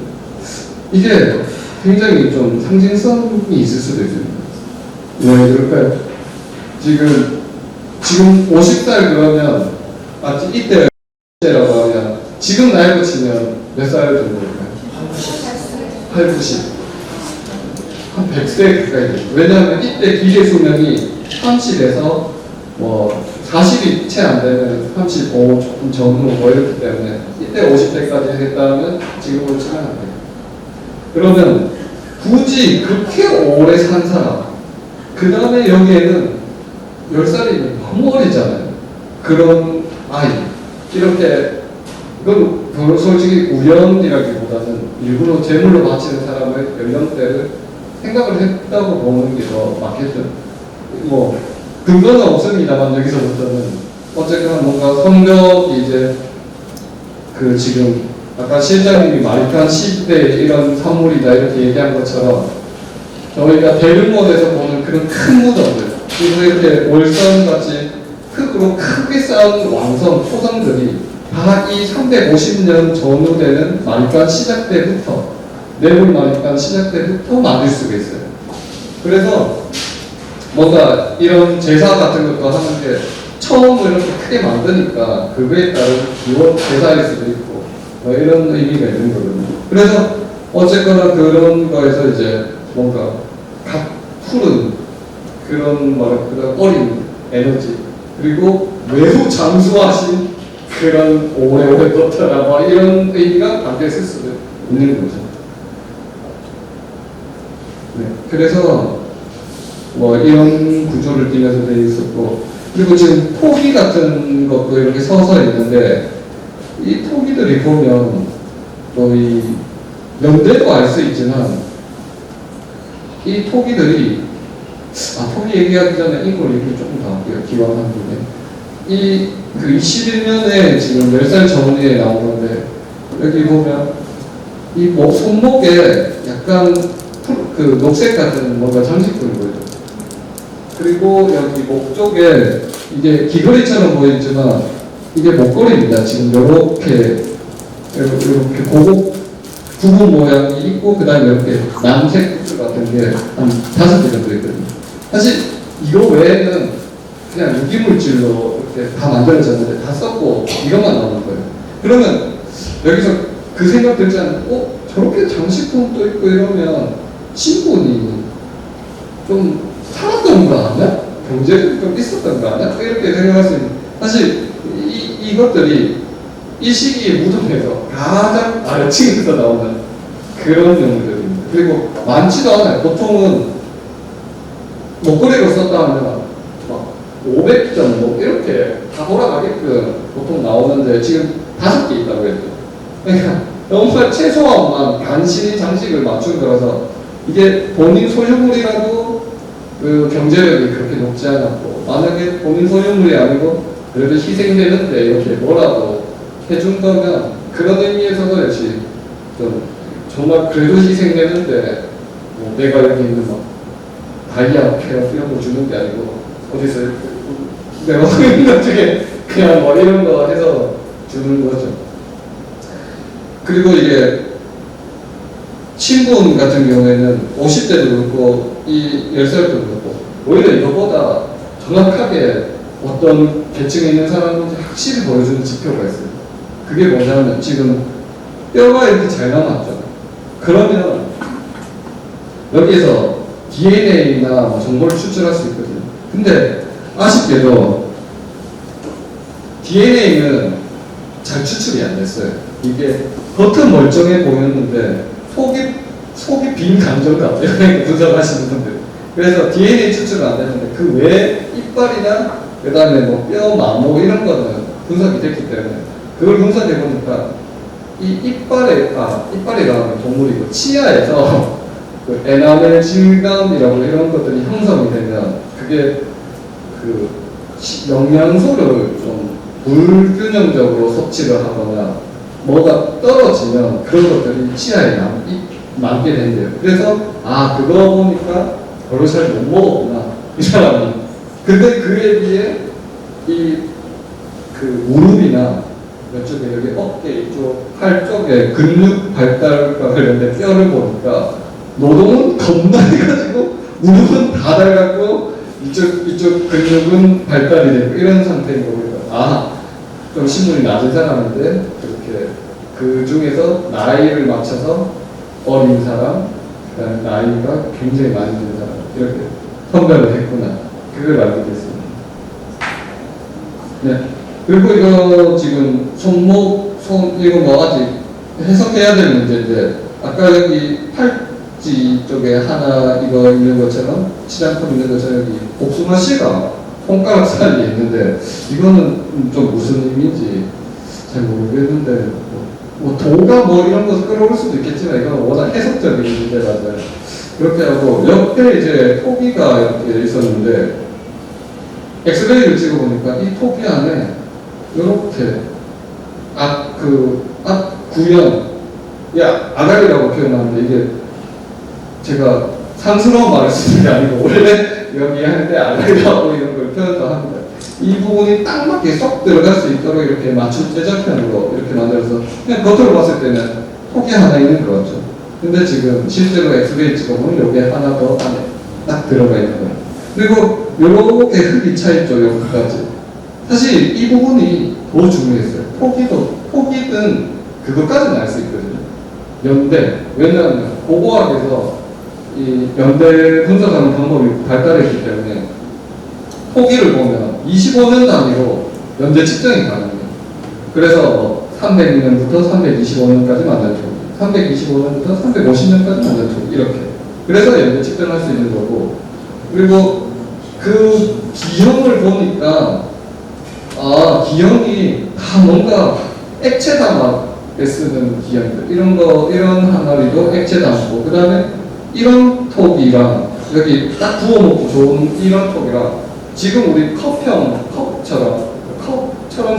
이게 굉장히 좀 상징성이 있을 수도 있습니다. 왜 그럴까요? 지금 50살 그러면 마치 이때라고 하면 지금 나이로 치면 몇 살 정도일까요? 8, 90. 한 100세 가까이 돼요. 왜냐하면 이때 기계 수명이 30에서 뭐 40이 채 안 되면 35 조금 전후 뭐 이렇기 때문에 이때 50대까지 했다면 지금으로 치면 안 돼요. 그러면 굳이 그렇게 오래 산 사람 그 다음에 여기에는 10살이면 너무 어리잖아요. 그런 아이. 이렇게, 이건 별로 솔직히 우연이라기보다는 일부러 제물로 바치는 사람의 연령대를 생각을 했다고 보는 게 더 맞겠죠. 뭐, 근거는 없습니다만, 여기서부터는. 어쨌거나 뭔가 성벽이 이제, 그 지금, 아까 실장님이 말한 10대 이런 산물이다 이렇게 얘기한 것처럼, 저희가 대릉원에서 보는 그런 큰 무덤들, 그리고 이렇게 월선같이 흙으로 크게 쌓은 왕성, 토성들이 다 이 350년 전후 되는 마리간 시작 때부터, 내물 마리간 시작 때부터 만들 수가 있어요. 그래서 뭔가 이런 제사 같은 것도 하는 게 처음으로 이렇게 크게 만드니까 그거에 따른 기원 제사일 수도 있고 뭐 이런 의미가 있는 거거든요. 그래서 어쨌거나 그런 거에서 이제 뭔가 각 푸른 그런 그런 어린 에너지 그리고 매우 장수하신 그런 오래오래 뒀더라 뭐 이런 의미가 담겨 있을 수도 있는 거죠. 네, 그래서 뭐 이런 구조를 띠면서 되어 있었고 그리고 지금 토기 같은 것도 이렇게 서서 있는데 이 토기들이 보면 거의 연대도 알 수 있지만 이 토기들이 토기 얘기하기 전에 인물 얘기 조금 더 할게요. 기왕 한 김에 그 21년에 지금 10살 전후에 나온 건데 여기 보면 이 손목에 약간 그 녹색 같은 뭔가 장식들이 보여요. 그리고 여기 목 쪽에 이게 귀걸이처럼 보이지만 이게 목걸이입니다. 지금 이렇게 고급 구분 모양이 있고 그 다음에 이렇게 남색 구슬 같은 게 한 5개 정도 있거든요. 사실 이거 외에는 그냥 유기물질로 이렇게 다 만들어졌는데 다 썼고 이것만 나오는 거예요. 그러면 여기서 그 생각 들지 않아요? 저렇게 장식품도 있고 이러면 신분이 좀 살았던 거 아니야? 경제력이 좀 있었던 거 아니야? 이렇게 생각할 수 있는. 사실 이것들이 이 시기의 무덤에서 가장 아래층에서 나오는 그런 용물들입니다. 그리고 많지도 않아요. 보통은 목걸이로 썼다 하면 막 500점 뭐 이렇게 다 돌아가게끔 보통 나오는데 지금 5개 있다고 했죠. 그러니까 정말 최소한만 간신히 장식을 맞춘 거라서 이게 본인 소유물이라도 그 경제력이 그렇게 높지 않았고 만약에 본인 소유물이 아니고 그래도 희생되는데 이렇게 뭐라도 해준 거면 그런 의미에서도 역시 좀 정말 그래도 희생되는데 뭐 내가 여기 있는 막 다이아 캐럿 이런 거 주는 게 아니고 어디서 내가 있는 것 중에 그냥 뭐 이런 거 해서 주는 거죠. 그리고 이게 신분 같은 경우에는 50대도 그렇고 이 10살도 그렇고 오히려 이거보다 정확하게 어떤 계층에 있는 사람인지 확실히 보여주는 지표가 있어요. 그게 뭐냐면 지금 뼈가 이렇게 잘 남았죠. 그러면 여기에서 DNA나 뭐 정보를 추출할 수 있거든요. 근데 아쉽게도 DNA는 잘 추출이 안 됐어요. 이게 겉은 멀쩡해 보였는데 속이 빈 감정 같아요. 분석하시는 분들. 그래서 DNA 추출은 안 되는데 그 외에 이빨이나 그 다음에 뭐 뼈, 마모 이런 거는 분석이 됐기 때문에 그걸 분석해 보니까 이 이빨이라는 동물이고 치아에서 그 에나멜 질감이라고 이런 것들이 형성이 되면 그게 그 영양소를 좀 불균형적으로 섭취를 하거나 뭐가 떨어지면 그런 것들이 치아에 남게 된대요. 그래서 그거 보니까 별로 잘 못 먹었구나 이 사람이. 근데 그에 비해 그 무릎이나 이쪽에 여기 어깨 이쪽 팔 쪽에 근육 발달과 관련된 뼈를 보니까 노동은 겁나 해가지고 무릎은 다 닳았고 이쪽 근육은 발달이 되고 이런 상태인 거니까 좀 신분이 낮은 사람인데 그렇게 그 중에서 나이를 맞춰서 어린 사람, 그다음에 나이가 굉장히 많이 든 사람 이렇게 선별을 했구나. 그걸 알게 됐습니다. 네. 그리고 이거 지금 이거 뭐 아직 해석해야 될 문제인데 아까 여기 팔찌 쪽에 하나 이거 있는 것처럼 치장품 있는 것처럼 여기 복숭아 씨가 손가락 사이에 있는데 이거는 좀 무슨 의미인지 잘 모르겠는데 뭐 도가 뭐 이런 거 끌어올 수도 있겠지만 이건 워낙 해석적인 문제라서 그렇게 하고 옆에 이제 토기가 이렇게 있었는데 엑스레이를 찍어보니까 이 토기 안에 이렇게 앞 구형 아가리라고 표현하는데 이게 제가 상스러운 말을 쓰는 게 아니고 원래 여기 하는데 아가리라고 이런 걸 표현도 합니다. 이 부분이 딱 맞게 쏙 들어갈 수 있도록 이렇게 맞춤 제작편으로 이렇게 만들어서 그냥 겉으로 봤을 때는 폭이 하나 있는 것 같죠. 근데 지금 실제로 엑스레이 찍어보면 여기에 하나 더 안에 딱 들어가 있는 거예요. 그리고 이렇게 흙이 차있죠, 여기까지. 사실 이 부분이 더 중요했어요. 폭이든 그것까지는 알 수 있거든요. 연대. 왜냐하면 고고학에서 이 연대 분석하는 방법이 발달했기 때문에 포기를 보면 25년 단위로 연대 측정이 가능해요. 그래서 300년부터 325년까지 만든 토기, 325년부터 350년까지 만든 토기 이렇게. 그래서 연대 측정할 수 있는 거고, 그리고 그 기형을 보니까 기형이 다 뭔가 액체 담합에 쓰는 기형들 이런 항아리도 액체 담고 그 다음에 이런 톡이랑 여기 딱 부어먹고 좋은 이런 톡이랑 지금 우리 컵처럼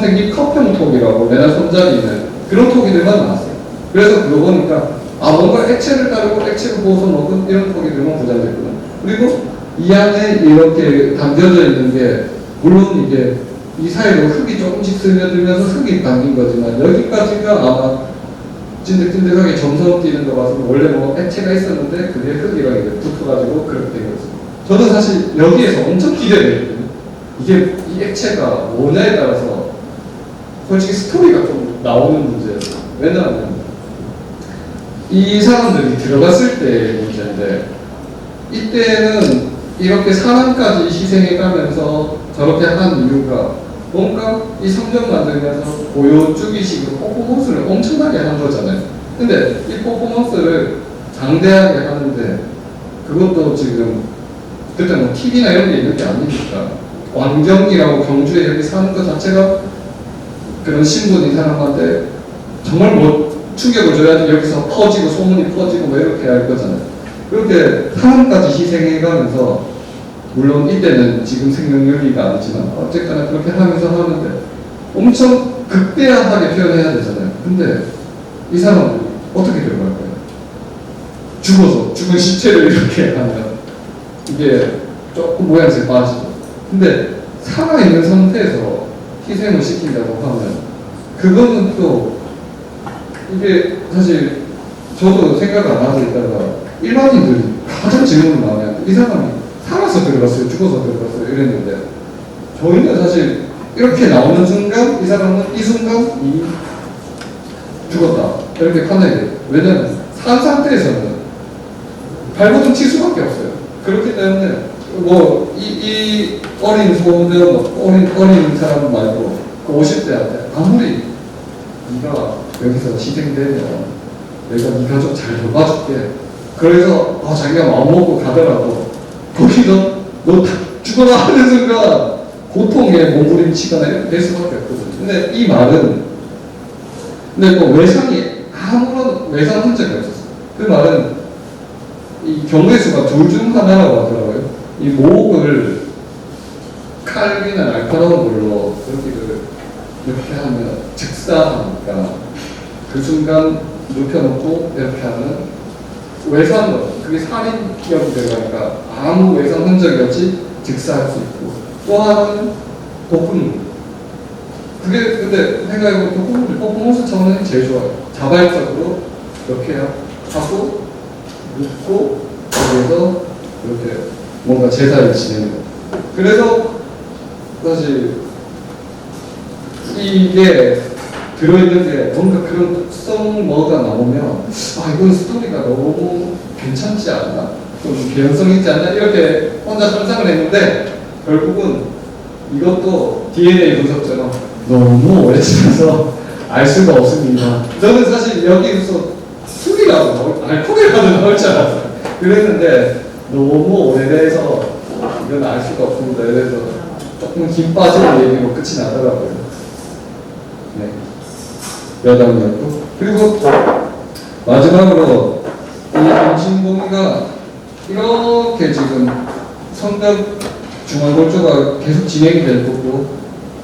생긴 컵형 톡이라고 맨날 손잡이 있는 그런 톡이들만 나왔어요. 그래서 그거 보니까 뭔가 액체를 따르고 액체를 부어서 먹은 이런 톡이들만 부자됐구나. 그리고 이 안에 이렇게 담겨져 있는 게 물론 이게 이 사이로 흙이 조금씩 스며들면서 흙이 담긴 거지만 여기까지가 아마 찐득찐득하게 점성 뛰는 거 봐서 원래 뭐 액체가 있었는데 그게 흙이랑 이렇게 붙어가지고 그렇게 된 거죠. 저는 사실 여기에서 엄청 기대되거든요. 이게 이 액체가 뭐냐에 따라서 솔직히 스토리가 좀 나오는 문제였어요. 왜냐하면 이 사람들이 들어갔을 때의 문제인데 이때는 이렇게 사람까지 희생해가면서 저렇게 한 이유가 뭔가 이 성전 만들면서 보여주기식으로 퍼포먼스를 엄청나게 한 거잖아요. 근데 이 퍼포먼스를 장대하게 하는데 그것도 지금 그때 뭐 TV나 이런 게 있는 게 아니니까 왕정이라고 경주에 여기 사는 것 자체가 그런 신분이 사람한테 정말 뭐 충격을 줘야지 여기서 퍼지고 소문이 퍼지고 뭐 이렇게 할 거잖아요. 그렇게 사람까지 희생해가면서 물론 이때는 지금 생명연리가 아니지만 어쨌거나 그렇게 하면서 하는데 엄청 극대화하게 표현해야 되잖아요. 근데 이 사람들이 어떻게 들어갈까요? 죽어서 죽은 시체를 이렇게 하면 이게 조금 모양새 빠지죠. 근데 살아있는 상태에서 희생을 시킨다고 하면 그거는 또 이게 사실 저도 생각 안 하고 있다가 일반인들이 가장 질문을 많이 하는데 이 사람이 살아서 들어갔어요? 죽어서 들어갔어요? 이랬는데 저희는 사실 이렇게 나오는 순간 이 사람은 이 순간 죽었다 이렇게 판단이 돼요. 왜냐하면 산 상태에서는 발버둥 칠 수밖에 없어요. 그렇기 때문에 뭐 이 어린 소년 어린 사람 말고 그 50대한테 아무리 네가 여기서 희생되면 내가 네 가족 잘 돌봐줄게. 그래서 자기가 마음먹고 가더라도 거기서 너 죽어라 하는 순간 고통에 몸부림치거나 이렇게 될 수밖에 없거든요. 근데 이 말은 근데 뭐 외상이 아무런 외상 흔적이 없었어요. 그 말은 이 경우의 수가 둘 중 하나라고 하더라고요. 이 목을 칼이나 날카로운 걸로 이렇게 하면 즉사하니까 그 순간 눕혀놓고 이렇게 하면 외상으로 그게 살인격이 들어가니까 아무 외상 흔적이 없이 즉사할 수 있고 또 하나는 독분물. 그게 근데 생각해보면 독분물 차원은 제일 좋아요. 자발적으로 이렇게 하고 눕고 거기에서 이렇게 뭔가 제사를 지내는 거. 그래서 사실 이게 들어있는 게 뭔가 그런 특성 뭐가 나오면 이건 스토리가 너무 괜찮지 않나? 좀 개연성 있지 않나? 이렇게 혼자 상상을 했는데 결국은 이것도 DNA 분석처럼 너무 오래 지나서 알 수가 없습니다. 저는 사실 여기서 술이라도 알코올이라도 나올 줄 알았어요. 그랬는데 너무 오래돼서 이건 알 수가 없습니다. 그래서 그럼 김 빠지는 얘기로 끝이 나더라고요. 네. 여담이었고. 그리고 마지막으로 이 임신공의가 이렇게 지금 성벽 중앙골조가 계속 진행이 될 거고,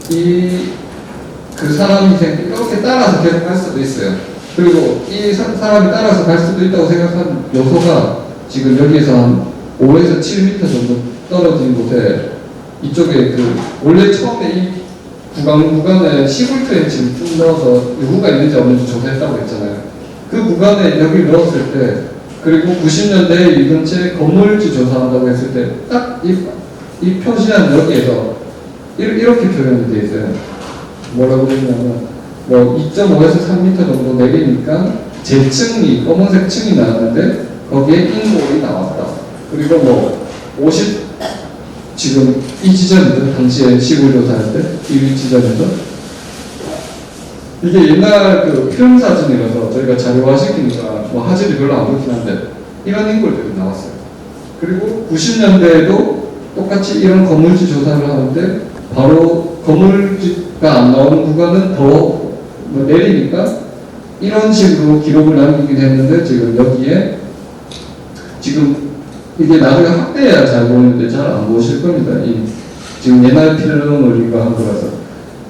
그 사람이 이렇게 따라서 계속 갈 수도 있어요. 그리고 이 사람이 따라서 갈 수도 있다고 생각하는 요소가 지금 여기에서 한 5에서 7m 정도 떨어진 곳에 이쪽에 원래 처음에 이 구간에 시골트렌치를 쭉 넣어서 누구가 있는지 없는지 조사했다고 했잖아요. 그 구간에 여기 넣었을 때, 그리고 90년대에 이 근처에 건물지 조사한다고 했을 때 딱 이 표시한 여기에서 이렇게 표현이 되어 있어요. 뭐라고 했냐면 뭐 2.5에서 3m 정도 내리니까 재층이 검은색 층이 나왔는데 거기에 인골이 나왔다. 그리고 뭐 50 지금 이 지점이죠. 당시에 시골 조사할 때 이 지점에서 이게 옛날 필름 사진이라서 저희가 자료화시키니까 뭐 화질이 별로 안 좋긴 한데 이런 인골들이 나왔어요. 그리고 90년대에도 똑같이 이런 건물지 조사를 하는데 바로 건물지가 안 나오는 구간은 더 내리니까 이런 식으로 기록을 남기긴 했는데 지금 여기에 지금 이게 나중에 확대해야 잘 보이는데 잘 안 보실 겁니다. 지금 옛날 필름을 이거 한 거라서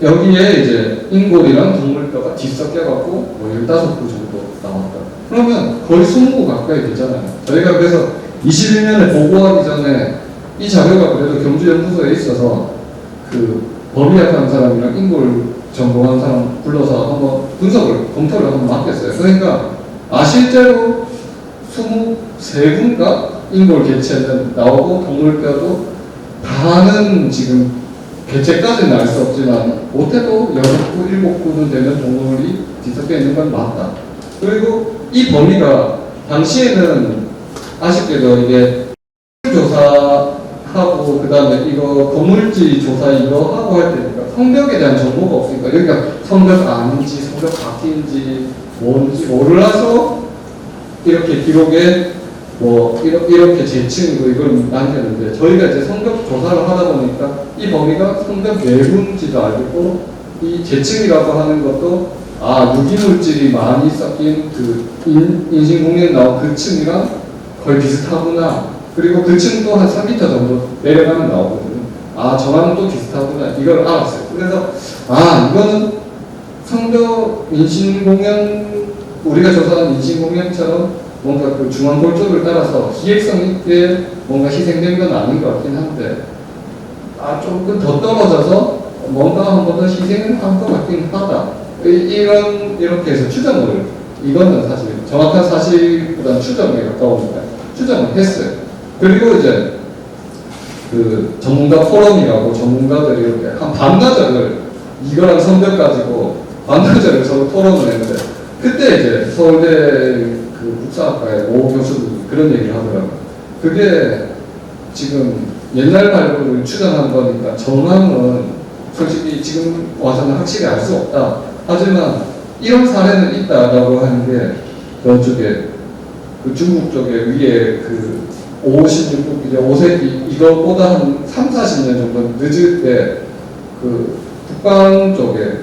여기에 이제 인골이랑 동물뼈가 뒤섞여갖고 뭐 15구 정도 나왔다. 그러면 거의 20구 가까이 되잖아요. 저희가 그래서 21년에 보고하기 전에 이 자료가 그래도 경주연구소에 있어서 범위학하는 사람이랑 인골 전공한 사람 불러서 한번 분석을, 검토를 한번 맡겼어요. 그러니까 실제로 23군가 인골 개체는 나오고 동물뼈도 다는 지금 개체까지는 알 수 없지만 못해도 6구, 7구는 되는 동물이 뒤섞여 있는 건 맞다. 그리고 이 범위가 당시에는 아쉽게도 이게 조사하고 그 다음에 이거 건물지 조사 이거 하고 할 때니까 성벽에 대한 정보가 없으니까 여기가 성벽 아닌지 성벽 밖인지 뭔지 몰라서 이렇게 기록에 뭐 이렇게 재층이고 이걸 남겼는데 저희가 이제 성벽 조사를 하다 보니까 이 범위가 성벽 내부인지도 알겠고 이 재층이라고 하는 것도 유기물질이 많이 섞인 인신공연 나온 그 층이랑 거의 비슷하구나. 그리고 그 층도 한 3m 정도 내려가면 나오거든요. 저랑 또 비슷하구나. 이걸 알았어요. 그래서 이거는 성벽 인신공연 우리가 조사한 인신공연처럼 뭔가 중앙골조를 따라서 기획성 있게 뭔가 희생된 건 아닌 것 같긴 한데 조금 더 떨어져서 뭔가 한 번 더 희생을 한 것 같긴 하다. 이렇게 해서 추정을, 이거는 사실 정확한 사실보다는 추정에 가까우니까 추정을 했어요. 그리고 이제 전문가 포럼이라고 전문가들이 이렇게 한 반나절을 이거랑 성벽 가지고 반나절을 서로 토론을 했는데 그때 이제 서울대 국사학과의 오 교수님이 그런 얘기를 하더라고요. 그게 지금 옛날 발굴을 추정한 거니까 정황은 솔직히 지금 와서는 확실히 알 수 없다. 하지만 이런 사례는 있다라고 하는 게 그쪽에 중국 쪽에 위에 56국 이제 5세기 이거보다 한 3, 40년 정도 늦을 때 북방 쪽에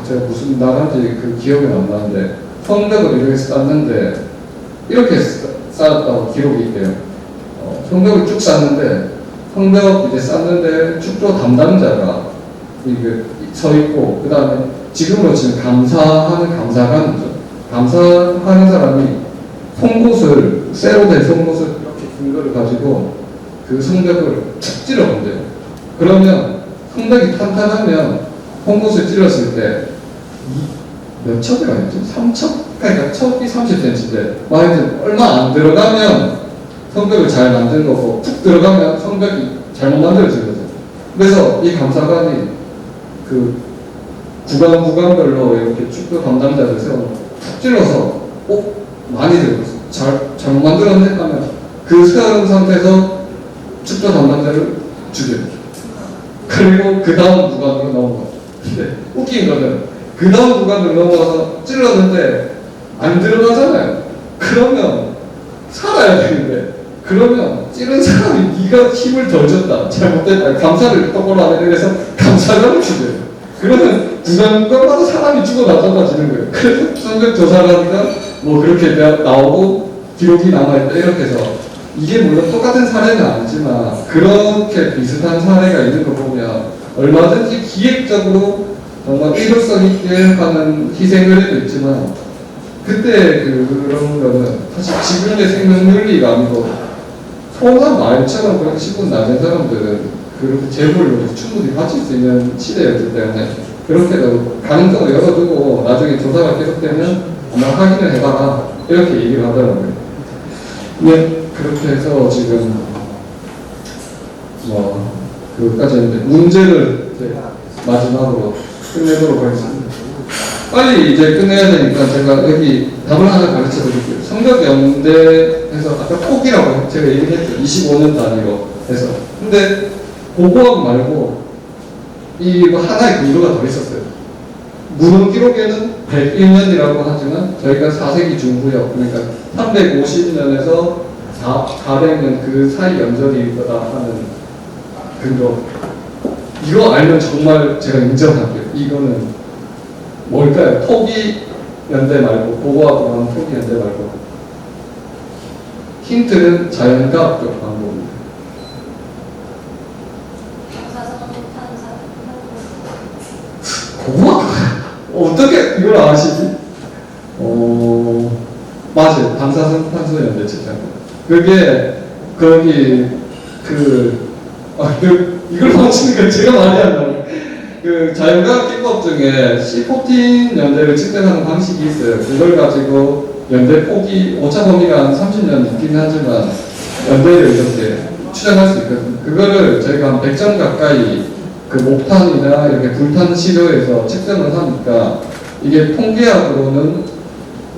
제가 무슨 나라인지 기억이 안 나는데 성벽을 이렇게 쌓는데 이렇게 쌓았다고 기록이 있대요. 성벽을 쭉 쌓는데 성벽 이제 쌓는데 축조 담당자가 이게 서 있고 그 다음에 지금으로 치면 감사하는 감사관이죠. 감사하는 사람이 송곳을 쇠로 된 송곳을 이렇게 긴 거를 가지고 성벽을 툭 찔러본대요. 그러면 성벽이 탄탄하면 송곳을 찔렀을 때 몇 척이라 했죠? 3척? 그러니까 척이 30cm인데 하여튼 얼마 안 들어가면 성벽을 잘 만든 거고 푹 들어가면 성벽이 잘못 만들어진 거죠. 그래서 이 감사관이 구간별로 이렇게 축구 담당자들 세워놓고 푹 찔러서 많이 들었어. 잘못 만들었네 하면 세운 상태에서 축구 담당자를 죽여요. 그리고 그 다음 구간으로 넘어가. 근데 웃긴 거는 그 다음 구간을 넘어가서 찔렀는데 안 들어가잖아요. 그러면 살아야 되는데 그러면 찌른 사람이 네가 힘을 덜 줬다, 잘못됐다, 감사를 똑바로 안 해. 그래서 감사를 주대요. 그러면 구간마다 사람이 죽어나가지는 거예요. 그래서 성격 조사를 하니까 뭐 그렇게 나오고 기록이 남아있다 이렇게 해서 이게 물론 똑같은 사례는 아니지만 그렇게 비슷한 사례가 있는 거 보면 얼마든지 기획적으로 정말 의도성 있게 하는 희생을 해도 있지만 그때 그런 거는 사실 지금의 생명 윤리가 아니고 소나 말처럼 그렇게 10분 낮은 사람들은 그렇게 재물을 충분히 바칠 수 있는 시대였기 때문에 그렇게도 가능성을 열어두고 나중에 조사가 계속되면 아마 확인을 해봐라 이렇게 얘기를 하더라고요. 네, 그렇게 해서 지금 뭐 그까지 했는데 문제를 이제 마지막으로 끝내도록 하겠습니다. 빨리 이제 끝내야 되니까 제가 여기 답을 하나 가르쳐 드릴게요. 성적연대에서 아까 폭이라고 제가 얘기했죠. 25년 단위로 해서. 근데 고고학 말고 이 하나의 근거가 더 있었어요. 문헌 기록에는 101년이라고 하지만 저희가 4세기 중후역 그러니까 350년에서 400년 그 사이 연절이 있다 하는 근거. 이거 알면 정말 제가 인정할게요. 이거는 뭘까요? 토기 연대 말고 고고학으로 하는 토기 연대 말고 힌트는 자연과학적 방법입니다. 고고학? 어떻게 이걸 아시지? 맞아요. 방사선 연대 측정. 그게 거기 이걸 맞추는 건 제가 말이 안 나요. 그 자연과학 기법 중에 C14 연대를 측정하는 방식이 있어요. 그걸 가지고 연대 폭이 오차 범위가 한 30년 있긴 하지만 연대를 이렇게 추정할 수 있거든요. 그거를 저희가 한 100점 가까이 그 목탄이나 이렇게 불탄 시료에서 측정을 하니까 이게 통계학으로는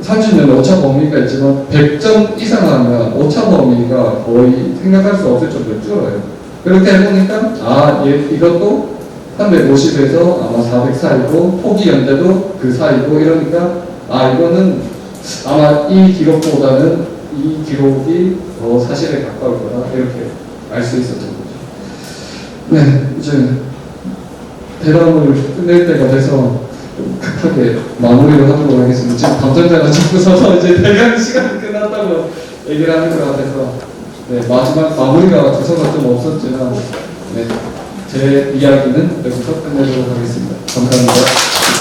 30년 오차 범위가 있지만 100점 이상 하면 오차 범위가 거의 생각할 수 없을 정도로 줄어요. 그렇게 해보니까 이것도 350에서 아마 400 사이고 토기 연대도 그 사이고 이러니까 이거는 아마 이 기록보다는 이 기록이 더 사실에 가까울 거다 이렇게 알 수 있었던 거죠. 네, 이제 대담을 끝낼 때가 돼서 좀 급하게 마무리를 하도록 하겠습니다. 지금 담당자가 자꾸 서서 이제 대강 시간이 끝났다고 얘기를 하는 것 같아서 네, 마지막 마무리가 두서가 좀 없었지만 네, 제 이야기는 여기서 끝내도록 하겠습니다. 감사합니다.